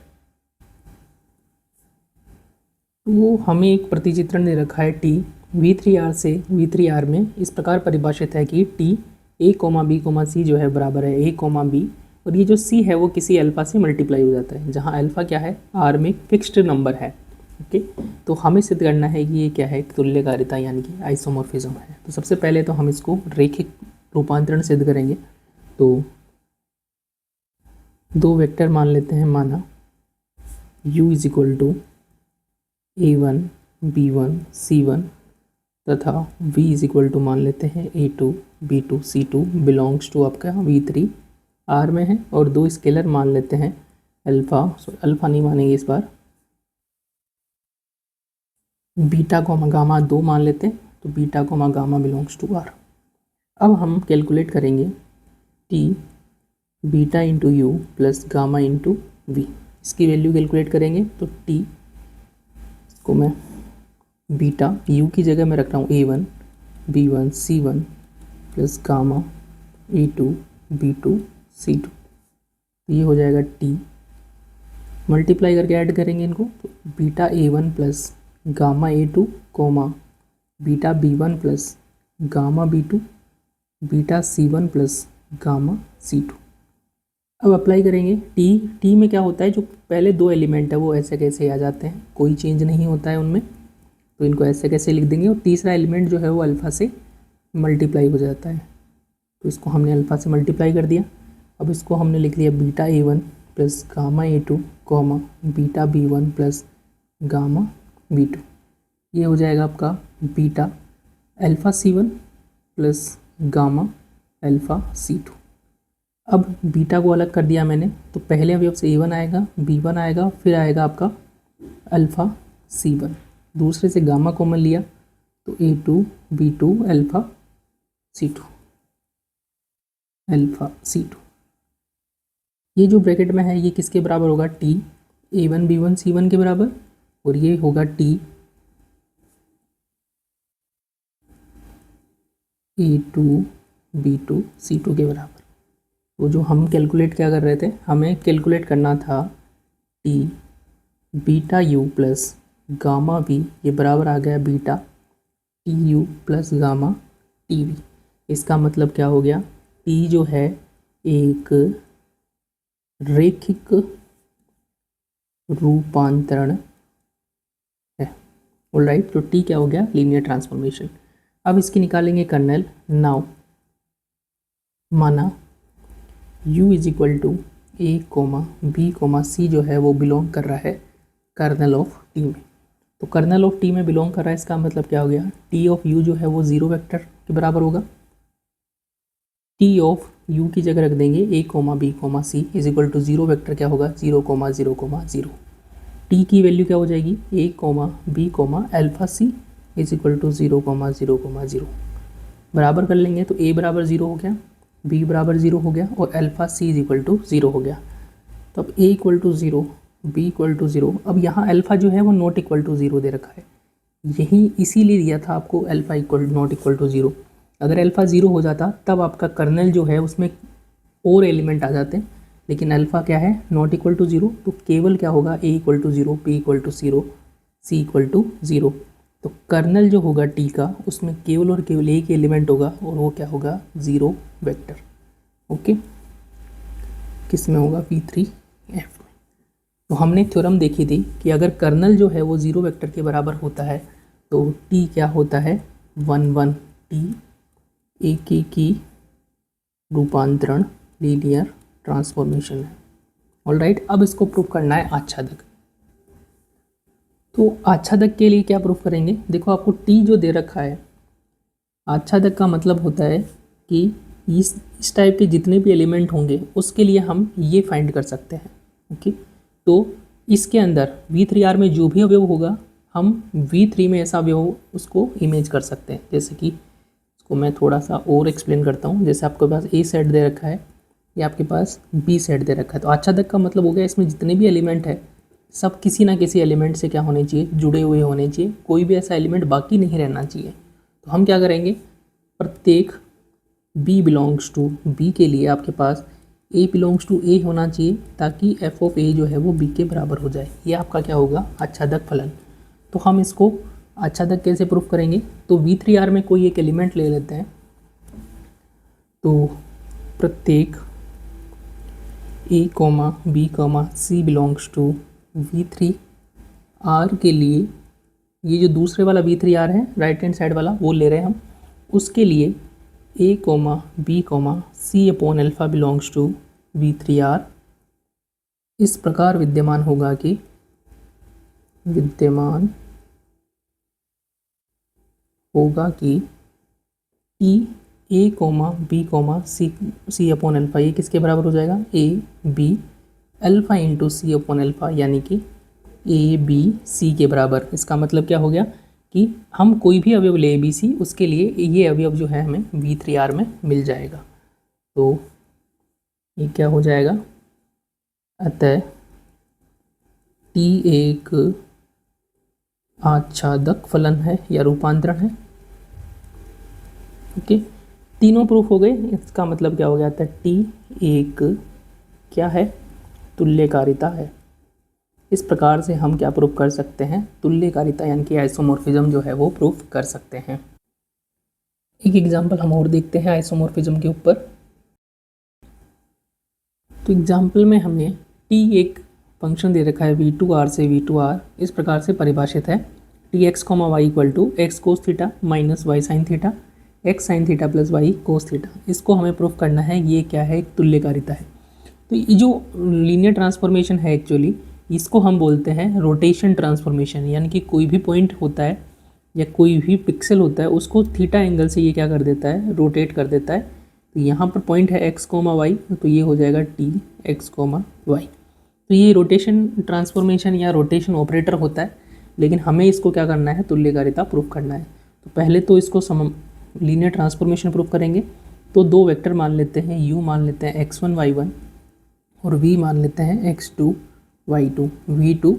S1: तो हमें एक प्रतिचित्रण दे रखा है टी V3R से V3R में इस प्रकार परिभाषित है कि t a comma B comma c जो है बराबर है ए कोमा बी, और ये जो सी है वो किसी अल्फ़ा से मल्टीप्लाई हो जाता है, जहाँ अल्फ़ा क्या है, आर में फिक्स्ड नंबर है। ओके, तो हमें सिद्ध करना है कि ये क्या है, तुल्यकारिता यानी कि आइसोमॉर्फिज्म है। तो सबसे पहले तो हम इसको रैखिक रूपांतरण सिद्ध करेंगे। तो दो वेक्टर मान लेते हैं, माना u is equal to A1 B1 C1 तथा v इज इक्वल टू मान लेते हैं A2 B2 C2 belongs to आपका V3 R में है, और दो स्केलर मान लेते हैं अल्फ़ा नहीं मानेंगे इस बार, बीटा कोमा गामा दो मान लेते हैं, तो beta comma gamma belongs to R। अब हम कैलकुलेट करेंगे T beta into u plus gamma into v, इसकी वैल्यू कैलकुलेट करेंगे। तो T को मैं बीटा u की जगह मैं रख रहा हूँ A1 B1 C1 plus gamma A2 B2 C2, ये हो जाएगा T, मल्टीप्लाई करके ऐड करेंगे इनको, तो beta A1 plus gamma A2 comma beta B1 plus gamma B2 beta C1 plus gamma C2। अब अप्लाई करेंगे टी में क्या होता है, जो पहले दो एलिमेंट है वो ऐसे कैसे आ जाते हैं, कोई चेंज नहीं होता है उनमें, तो इनको ऐसे कैसे लिख देंगे, और तीसरा एलिमेंट जो है वो अल्फ़ा से मल्टीप्लाई हो जाता है, तो इसको हमने अल्फ़ा से मल्टीप्लाई कर दिया। अब इसको हमने लिख लिया beta A1 plus gamma A2 comma beta B1 plus gamma B2, ये हो जाएगा आपका beta alpha C1 plus gamma alpha C2। अब बीटा को अलग कर दिया मैंने, तो पहले अवयव से A1 आएगा, B1 आएगा, फिर आएगा आपका अल्फ़ा C1, दूसरे से गामा कॉमन लिया तो A2 B2 अल्फ़ा C2। ये जो ब्रैकेट में है ये किसके बराबर होगा, T A1 B1 C1 के बराबर, और ये होगा T A2 B2 C2 के बराबर। वो जो हम कैलकुलेट क्या कर रहे थे, हमें कैलकुलेट करना था t beta u plus gamma v, ये बराबर आ गया beta t you plus gamma t v. इसका मतलब क्या हो गया, टी जो है एक रैखिक रूपांतरण है। ऑलराइट, तो टी क्या हो गया, लीनियर ट्रांसफॉर्मेशन। अब इसकी निकालेंगे कर्नल। नाउ माना u is equal to a comma B comma c जो है वो बिलोंग कर रहा है कर्नल ऑफ टी में। तो कर्नल ऑफ टी में बिलोंग कर रहा है, इसका मतलब क्या हो गया, टी ऑफ यू जो है वो जीरो वेक्टर के बराबर होगा। टी ऑफ यू की जगह रख देंगे A comma B comma C is equal to zero vector क्या होगा, 0,0,0। टी की वैल्यू क्या हो जाएगी, A comma B comma alpha C is equal to 0,0,0 बराबर कर लेंगे तो a बराबर 0 हो गया, b बराबर 0 हो गया और alpha c is equal to 0 हो गया। तो अब a equal to 0, b equal to 0। अब यहाँ अल्फ़ा जो है वो नॉट इक्वल टू 0 दे रखा है, यही इसीलिए दिया था आपको alpha equal not equal to 0। अगर अल्फ़ा 0 हो जाता तब आपका कर्नल जो है उसमें और एलिमेंट आ जाते हैं, लेकिन अल्फ़ा क्या है, नॉट इक्वल टू 0, तो केवल क्या होगा, a equal to 0, b equal to 0, c equal to 0। तो कर्नल जो होगा t का उसमें केवल और केवल एक एलिमेंट होगा और वो क्या होगा, 0 वेक्टर। ओके, किस में होगा, v3 f में। तो हमने थ्योरम देखी थी कि अगर कर्नल जो है वो 0 वेक्टर के बराबर होता है तो t क्या होता है, 1 t, एक की रूपांतरण लीनियर ट्रांसफॉर्मेशन है। ऑलराइट, अब इसको प्रूफ करना है आच्छादक। तो आच्छादक के लिए क्या प्रूफ करेंगे, देखो आपको टी जो दे रखा है, आच्छादक का मतलब होता है कि इस टाइप के जितने भी एलिमेंट होंगे उसके लिए हम ये फाइंड कर सकते हैं। ओके, तो इसके अंदर V3R में जो भी अवयव होगा हम V3 में ऐसा अवयव उसको इमेज कर सकते हैं। जैसे कि इसको मैं थोड़ा सा और एक्सप्लेन करता हूँ। जैसे आपके पास A सेट दे रखा है या आपके पास B सेट दे रखा है, तो आच्छादक का मतलब हो गया इसमें जितने भी एलिमेंट है सब किसी ना किसी एलिमेंट से क्या होने चाहिए, जुड़े हुए होने चाहिए, कोई भी ऐसा एलिमेंट बाकी नहीं रहना चाहिए। तो हम क्या करेंगे, प्रत्येक B बिलोंग्स टू B के लिए आपके पास A बिलोंग्स टू A होना चाहिए ताकि f ऑफ A जो है वो B के बराबर हो जाए। ये आपका क्या होगा, आच्छादक फलन। तो हम इसको आच्छादक कैसे प्रूफ करेंगे, तो V3R में कोई एक एलिमेंट ले लेते हैं। तो प्रत्येक A, B, C belongs to V3R के लिए, ये जो दूसरे वाला V3R है राइट हैंड साइड वाला वो ले रहे हैं हम, उसके लिए A, B, C upon alpha belongs to V3R इस प्रकार विद्यमान होगा कि T A, B, C upon alpha ये किसके बराबर हो जाएगा, A, B alpha into C upon alpha, यानी कि A, B, C के बराबर। इसका मतलब क्या हो गया कि हम कोई भी अवयव ले A, B, C, उसके लिए ये अवयव जो है हमें V3R में मिल जाएगा। तो ये क्या हो जाएगा, अतः T एक आच्छादक फलन है या रूपांतरण है। ओके, तीनों प्रूफ हो गए। इसका मतलब क्या हो गया था, T एक क्या है, तुल्यकारिता है। इस प्रकार से हम क्या प्रूफ कर सकते हैं, तुल्यकारिता यानी कि आइसोमॉर्फिज्म जो है वो प्रूफ कर सकते हैं। एक एग्जांपल हम और देखते हैं आइसोमॉर्फिज्म के ऊपर। तो एग्जांपल में हमें T एक फंक्शन दे रखा है V2R से V2R इस प्रकार से परिभाषित है, Tx, y equal to x cos theta minus Y sine theta, x sine theta plus y cos theta. इसको हमें प्रूफ करना है, ये क्या है, एक तुल्यकारिता है। तो ये जो लीनियर ट्रांसफॉर्मेशन है एक्चुअली इसको हम बोलते हैं रोटेशन ट्रांसफॉर्मेशन, यानी कि कोई भी पॉइंट होता है या कोई भी पिक्सल होता है उसको थीटा एंगल से ये क्या कर देता है, रोटेट कर देता है। तो यहाँ पर पॉइंट है x, y, तो ये हो जाएगा T x, y। तो ये रोटेशन ट्रांसफॉर्मेशन या रोटेशन ऑपरेटर होता है, लेकिन हमें इसको क्या करना है, तुल्यकारिता प्रूफ करना है। तो पहले तो इसको लीनियर ट्रांसफॉर्मेशन प्रूफ करेंगे। तो दो वेक्टर मान लेते हैं, u मान लेते हैं x1 y1 और v मान लेते हैं x2 y2 v2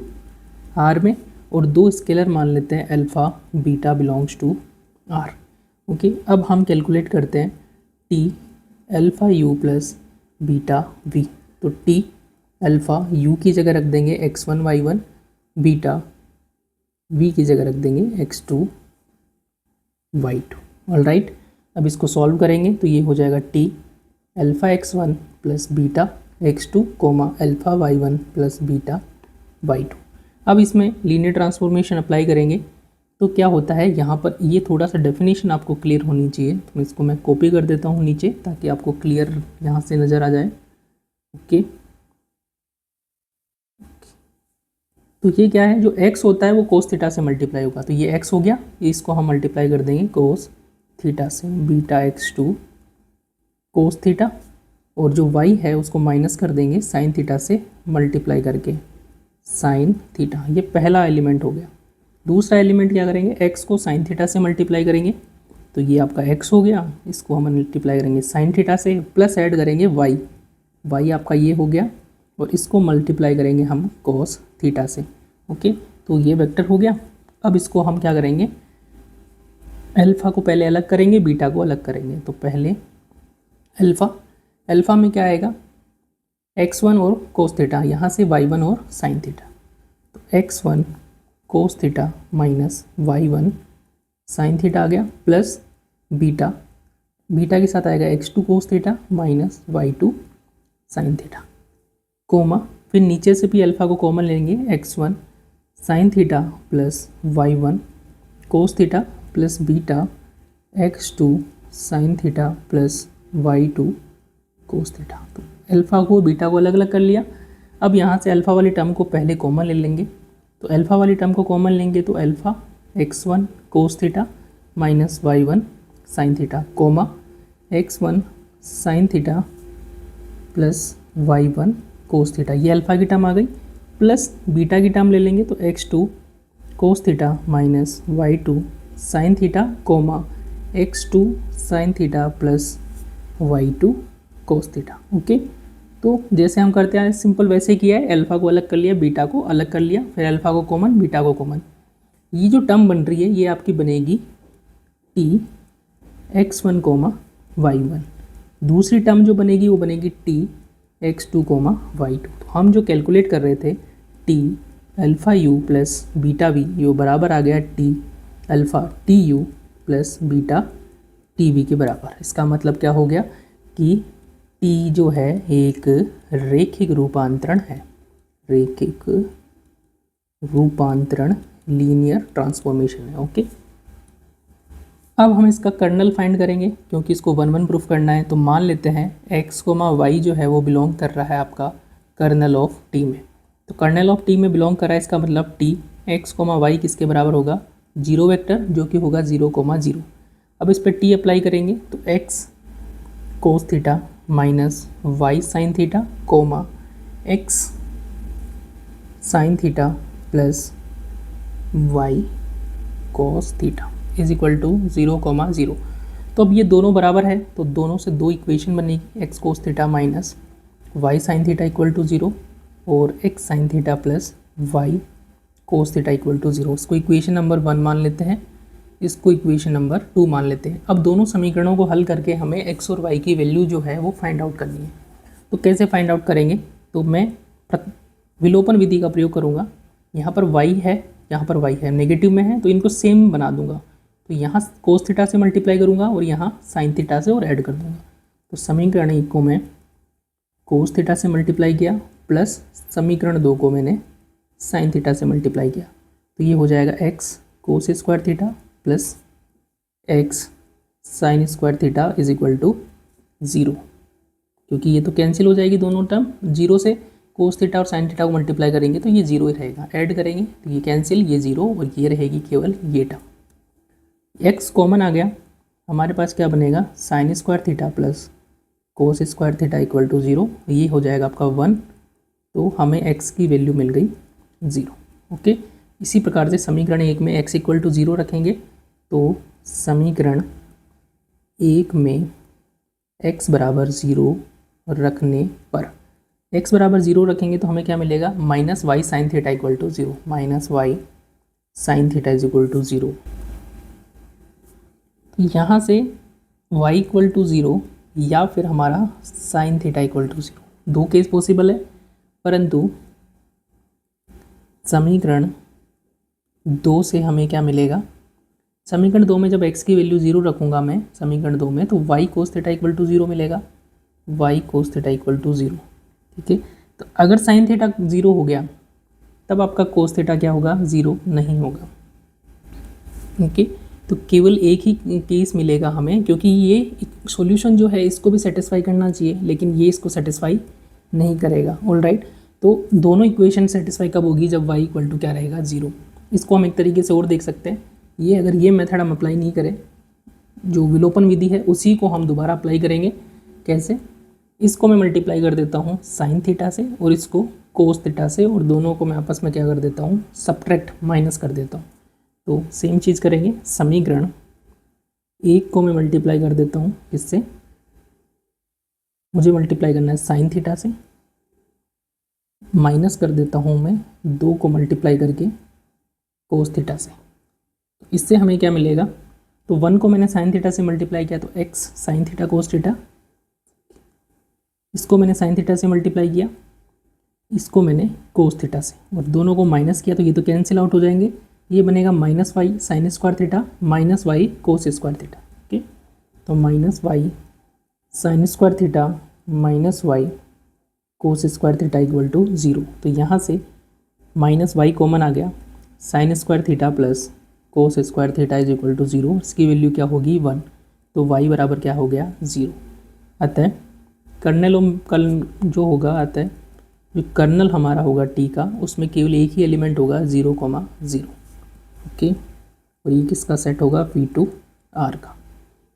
S1: R में, और दो स्केलर मान लेते हैं alpha beta belongs to R। Okay, अब हम कैलकुलेट करते हैं T alpha u plus beta v। तो T अल्फ़ा u की जगह रख देंगे x1 y1, बीटा v की जगह रख देंगे x2 y2। ऑलराइट, अब इसको सॉल्व करेंगे तो ये हो जाएगा T alpha x1 plus beta x2 alpha y1 plus beta y2। अब इसमें लीनियर ट्रांसफॉर्मेशन अप्लाई करेंगे तो क्या होता है, यहाँ पर ये थोड़ा सा डेफिनेशन आपको क्लियर होनी चाहिए। तो इसको मैं कॉपी कर देता हूँ नीचे ताकि आपको क्लियर यहाँ से नज़र आ जाए। ओके, तो ये क्या है, जो x होता है वो कोस थीटा से मल्टीप्लाई होगा। तो ये x हो गया, इसको हम मल्टीप्लाई कर देंगे कोस थीटा से, बीटा x2 कोस थीटा, और जो y है उसको माइनस कर देंगे साइन थीटा से मल्टीप्लाई करके साइन थीटा। ये पहला एलिमेंट हो गया। दूसरा एलिमेंट क्या करेंगे, x को साइन थीटा से मल्टीप्लाई करेंगे, तो ये आपका x हो गया, इसको हम मल्टीप्लाई करेंगे साइन थीटा से, प्लस ऐड करेंगे y आपका ये हो गया, और इसको मल्टीप्लाई करेंगे हम cos थीटा से। ओके, तो ये वेक्टर हो गया। अब इसको हम क्या करेंगे, अल्फ़ा को पहले अलग करेंगे, बीटा को अलग करेंगे। तो पहले अल्फ़ा में क्या आएगा, x1 और cos थीटा, यहाँ से y1 और साइन थीटा, तो x1 cos theta minus y1 sine theta आ गया, प्लस बीटा के साथ आएगा x2 cos theta minus y2 sine theta, comma फिर नीचे से भी अल्फ़ा को कॉमन लेंगे, x1 sine theta plus y1 cos theta plus beta x2 sine theta plus y2 cos theta. तो अल्फ़ा को बीटा को अलग अलग कर लिया। अब यहाँ से अल्फ़ा वाली टर्म को पहले कॉमन ले लेंगे, तो अल्फ़ा वाली टर्म को कॉमन लेंगे तो alpha x1 cos theta minus y1 sine theta, comma x1 sine theta plus y1 cos theta, ये अल्फ़ा की टर्म आ गई, प्लस बीटा की टर्म ले लेंगे तो x2 cos theta minus y2 sine theta, comma x2 sine theta plus y2 cos theta. Okay, तो जैसे हम करते हैं सिंपल वैसे किया है, अल्फ़ा को अलग कर लिया, बीटा को अलग कर लिया, फिर अल्फ़ा को कॉमन, बीटा को कॉमन। ये जो टर्म बन रही है ये आपकी बनेगी t x1 कोमा y1, दूसरी टर्म जो बनेगी वो बनेगी t x2 कोमा y2। तो हम जो कैलकुलेट कर रहे थे t alpha u plus beta v, ये बराबर आ गया t alpha T you plus beta T V के बराबर। इसका मतलब क्या हो गया कि t जो है एक रैखिक रूपांतरण है, रैखिक रूपांतरण लीनियर ट्रांसफॉर्मेशन है। ओके, अब हम इसका कर्नल फाइंड करेंगे, क्योंकि इसको 1 1 प्रूफ करना है। तो मान लेते हैं x कोमा वाई जो है वो बिलोंग कर रहा है आपका कर्नल ऑफ t में। तो कर्नल ऑफ t में बिलोंग कर रहा है, इसका मतलब t x कोमा वाई किसके बराबर होगा, 0 वेक्टर, जो कि होगा 0 कोमा 0। अब इस पर t अप्लाई करेंगे तो x cos theta minus Y sine theta comma x sine theta plus y cos theta is equal to 0 comma 0। तो अब ये दोनों बराबर है, तो दोनों से दो इक्वेशन बनेगी, x cos theta minus Y sine theta equal to 0 और x sine theta plus y cos theta equal to 0। इसको इक्वेशन नंबर 1 मान लेते हैं, इसको इक्वेशन नंबर 2 मान लेते हैं। अब दोनों समीकरणों को हल करके हमें x और y की वैल्यू जो है वो फाइंड आउट करनी है। तो कैसे फाइंड आउट करेंगे, तो मैं विलोपन विधि का प्रयोग करूँगा। यहाँ पर y है, यहाँ पर y है, नेगेटिव में है, तो इनको सेम बना दूंगा। तो यहाँ कोस थीटा से मल्टीप्लाई करूँगा और यहाँ साइन थीटा से और ऐड कर दूँगा। तो समीकरण 1 को मैं कोस थीटा से मल्टीप्लाई किया, प्लस समीकरण 2 को मैंने साइन थीटा से मल्टीप्लाई किया, तो ये हो जाएगा x cos square theta plus x sine square theta is equal to 0। क्योंकि ये तो कैंसिल हो जाएगी दोनों टर्म, 0 से कोस थीटा और साइन थीटा को मल्टीप्लाई करेंगे तो ये 0 ही रहेगा, ऐड करेंगे तो ये कैंसिल, ये 0 और ये रहेगी केवल ये टर्म। x कॉमन आ गया, हमारे पास क्या बनेगा, sine square theta plus cos square theta equal to 0, ये हो जाएगा आपका 1। तो हमें x की वैल्यू मिल गई 0। ओके, इसी प्रकार से समीकरण 1 में x इक्वल टू 0 रखेंगे, तो समीकरण 1 में x बराबर 0 रखने पर, x बराबर 0 रखेंगे तो हमें क्या मिलेगा, minus Y sine theta equal to 0, minus Y sine theta is equal to 0। यहाँ से y इक्वल टू 0 या फिर हमारा साइन थीटा इक्वल टू 0, दो केस पॉसिबल है, परंतु समीकरण 2 से हमें क्या मिलेगा, समीकरण 2 में जब x की वैल्यू 0 रखूँगा मैं समीकरण 2 में, तो y cos theta equal to 0 मिलेगा, y cos theta equal to 0। ठीक है, तो अगर साइन थीटा 0 हो गया तब आपका कोस थीटा क्या होगा, 0 नहीं होगा। ओके, तो केवल एक ही केस मिलेगा हमें, क्योंकि ये सॉल्यूशन जो है इसको भी सेटिस्फाई करना चाहिए, लेकिन ये इसको सेटिस्फाई नहीं करेगा। ऑलराइट, तो दोनों इक्वेशन सेटिस्फाई कब होगी, जब y इक्वल टू क्या रहेगा, 0। इसको हम एक तरीके से और देख सकते हैं, ये अगर ये मेथड हम अप्लाई नहीं करें, जो विलोपन विधि है उसी को हम दोबारा अप्लाई करेंगे। कैसे, इसको मैं मल्टीप्लाई कर देता हूँ साइन थीटा से और इसको कोस थीटा से, और दोनों को मैं आपस में क्या कर देता हूँ, सब्ट्रैक्ट माइनस कर देता हूँ। तो सेम चीज़ करेंगे, समीकरण 1 को मैं मल्टीप्लाई कर देता हूँ, इससे मुझे मल्टीप्लाई करना है साइन थीटा से, माइनस कर देता हूँ मैं 2 को मल्टीप्लाई करके कोस थीटा से। तो इससे हमें क्या मिलेगा, तो 1 को मैंने साइन थीटा से मल्टीप्लाई किया तो x sine theta cos theta, इसको मैंने साइन थीटा से मल्टीप्लाई किया, इसको मैंने कोस थीटा से, और दोनों को माइनस किया तो ये तो कैंसिल आउट हो जाएंगे। ये बनेगा minus Y sine square theta minus Y cos square theta. Okay, तो minus Y sine square theta minus Y cos square theta equal to 0। तो यहाँ से माइनस वाई कॉमन आ गया, sine square theta plus cos square theta is equal to 0, इसकी value क्या होगी 1, तो y बराबर क्या हो गया 0। अतः कर्नल जो होगा, अतः जो कर्नल हमारा होगा t का, उसमें केवल एक ही एलिमेंट होगा 0,0। ओके, और ये किसका सेट होगा V2R का।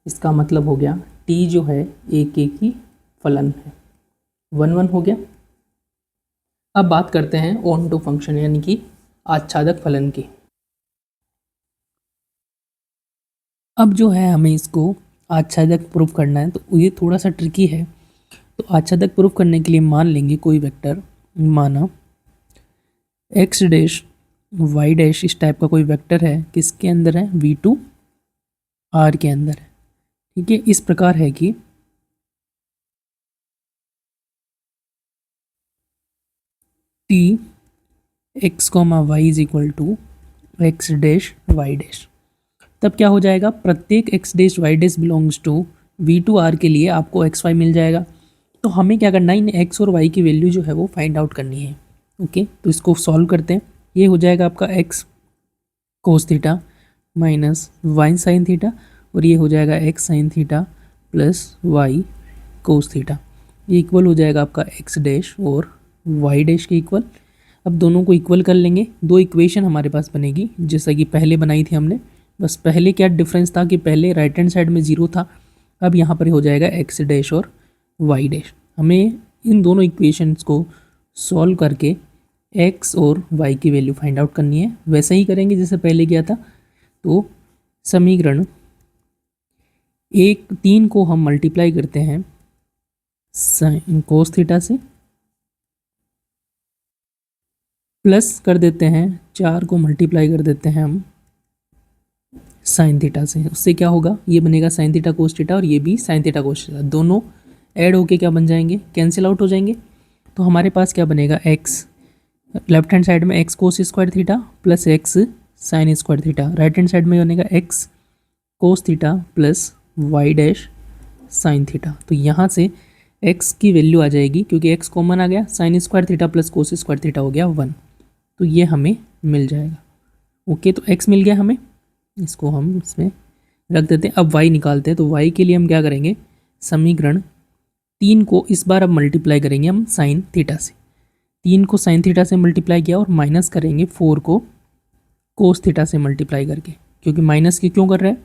S1: इसका मतलब हो गया t जो है एक एक ही फलन है, 1 हो गया। अब बात करते हैं ऑन टू फंक्शन यानी कि आच्छादक फलन की। अब जो है हमें इसको आच्छादक प्रूफ करना है, तो ये थोड़ा सा ट्रिकी है। तो आच्छादक प्रूफ करने के लिए मान लेंगे कोई वेक्टर, माना एक्स डैश वाई डैश इस टाइप का कोई वेक्टर है, किसके अंदर है V2R के अंदर है। ठीक है, इस प्रकार है कि t x comma y is equal to x dash y dash. तब क्या हो जाएगा, प्रत्येक x dash y dash belongs to V2R के लिए आपको एक्स वाई मिल जाएगा। तो हमें क्या करना है, इन एक्स और वाई की वैल्यू जो है वो फाइंड आउट करनी है। ओके, तो इसको सॉल्व करते हैं। ये हो जाएगा आपका x cos theta minus Y sine theta, और ये हो जाएगा x sine theta plus y cos theta. ये इक्वल हो जाएगा आपका एक्स डैश और वाई डैश के इक्वल। अब दोनों को इक्वल कर लेंगे, दो इक्वेशन हमारे पास बनेगी जैसा कि पहले बनाई थी हमने। बस पहले क्या डिफरेंस था कि पहले राइट हैंड साइड में 0 था, अब यहाँ पर हो जाएगा एक्स डैश और वाई डैश। हमें इन दोनों इक्वेशंस को सॉल्व करके एक्स और वाई की वैल्यू फाइंड आउट करनी है। वैसा ही करेंगे जैसे पहले किया था। तो समीकरण 3 को हम मल्टीप्लाई करते हैं साइन कोस थीटा से, प्लस कर देते हैं 4 को मल्टीप्लाई कर देते हैं हम साइन थीटा से। उससे क्या होगा, ये बनेगा साइन थीटा कोस थीटा और ये भी साइन थीटा कोस थीटा, दोनों ऐड होके क्या बन जाएंगे, कैंसिल आउट हो जाएंगे। तो हमारे पास क्या बनेगा, एक्स लेफ्ट हैंड साइड में x cos square theta plus x sine square theta, right hand side में बनेगा x cos theta plus y dash sine theta. तो यहाँ से एक्स की वैल्यू आ जाएगी, क्योंकि एक्स कॉमन आ गया, sine square theta plus cos square theta हो गया 1, तो ये हमें मिल जाएगा। ओके, तो एक्स मिल गया हमें, इसको हम इसमें रख देते हैं। अब वाई निकालते हैं। तो वाई के लिए हम क्या करेंगे, समीकरण 3 को इस बार अब मल्टीप्लाई करेंगे हम साइन थीटा से। 3 को साइन थीटा से मल्टीप्लाई किया और माइनस करेंगे 4 को कोस थीटा से मल्टीप्लाई करके। क्योंकि माइनस की क्यों कर रहे हैं,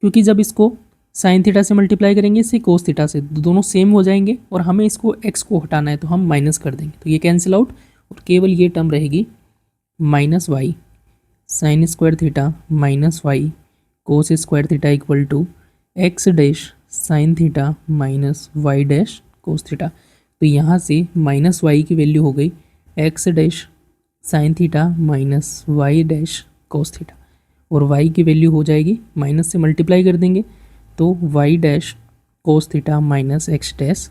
S1: क्योंकि जब इसको साइन थीटा से मल्टीप्लाई करेंगे इससे कोस थीटा से, दोनों सेम हो जाएंगे और हमें इसको एक्स को हटाना है तो हम माइनस कर देंगे, तो ये कैंसिल आउट और केवल ये टर्म रहेगी minus Y sine square theta minus Y cos square theta equal to x dash sine theta minus y dash cos theta. तो यहाँ से माइनस वाई की वैल्यू हो गई x dash sine theta minus y dash cos theta, और y की value हो जाएगी, माइनस से मल्टीप्लाई कर देंगे तो y dash cos theta minus x dash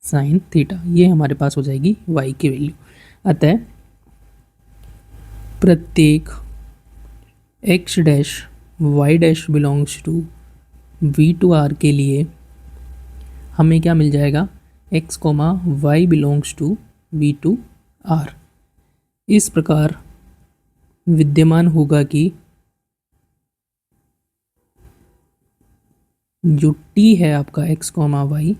S1: sine theta, ये हमारे पास हो जाएगी वाई की वैल्यू। अतः प्रत्येक x dash y dash belongs to V2R के लिए हमें क्या मिल जाएगा, x comma y belongs to V2R। इस प्रकार विद्यमान होगा कि जो t है आपका x कोमा वाई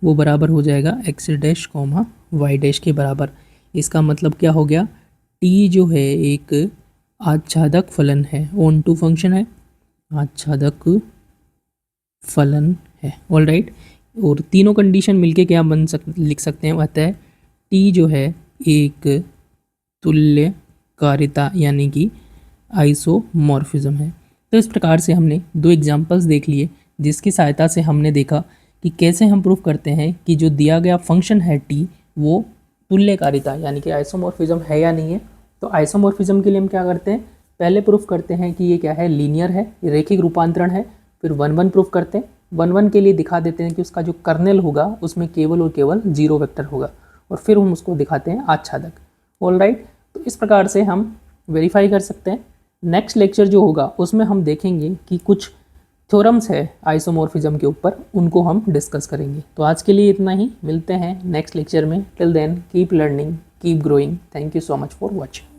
S1: वो बराबर हो जाएगा x dash comma y dash के बराबर। इसका मतलब क्या हो गया, t जो है एक आच्छादक फलन है, ऑन टू फंक्शन है, आच्छादक फलन है। ऑल राइट, और तीनों कंडीशन मिलके क्या लिख सकते हैं, अतः t जो है एक तुल्यकारिता यानी कि आइसोमॉर्फिज्म है। तो इस प्रकार से हमने दो एग्जांपल्स देख लिए जिसकी सहायता से हमने देखा कि कैसे हम प्रूफ करते हैं कि जो दिया गया फंक्शन है टी वो तुल्यकारिता यानी कि आइसोमॉर्फिज्म है या नहीं है। तो आइसोमॉर्फिज्म के लिए हम क्या करते हैं, पहले प्रूफ करते हैं कि ये क्या है, लीनियर है, रेखिक रूपांतरण है। फिर 1 1 प्रूफ करते हैं, 1 1 के लिए दिखा देते हैं कि उसका जो कर्नेल होगा उसमें केवल और केवल 0 वेक्टर होगा, और फिर हम उसको दिखाते हैं आच्छादक। ऑलराइट, तो इस प्रकार से हम वेरीफाई कर सकते हैं। नेक्स्ट लेक्चर जो होगा उसमें हम देखेंगे कि कुछ थ्योरम्स है आइसोमॉर्फिज्म के ऊपर, उनको हम डिस्कस करेंगे। तो आज के लिए इतना ही, मिलते हैं नेक्स्ट लेक्चर में। Till then keep learning, keep growing. Thank you so much for watching.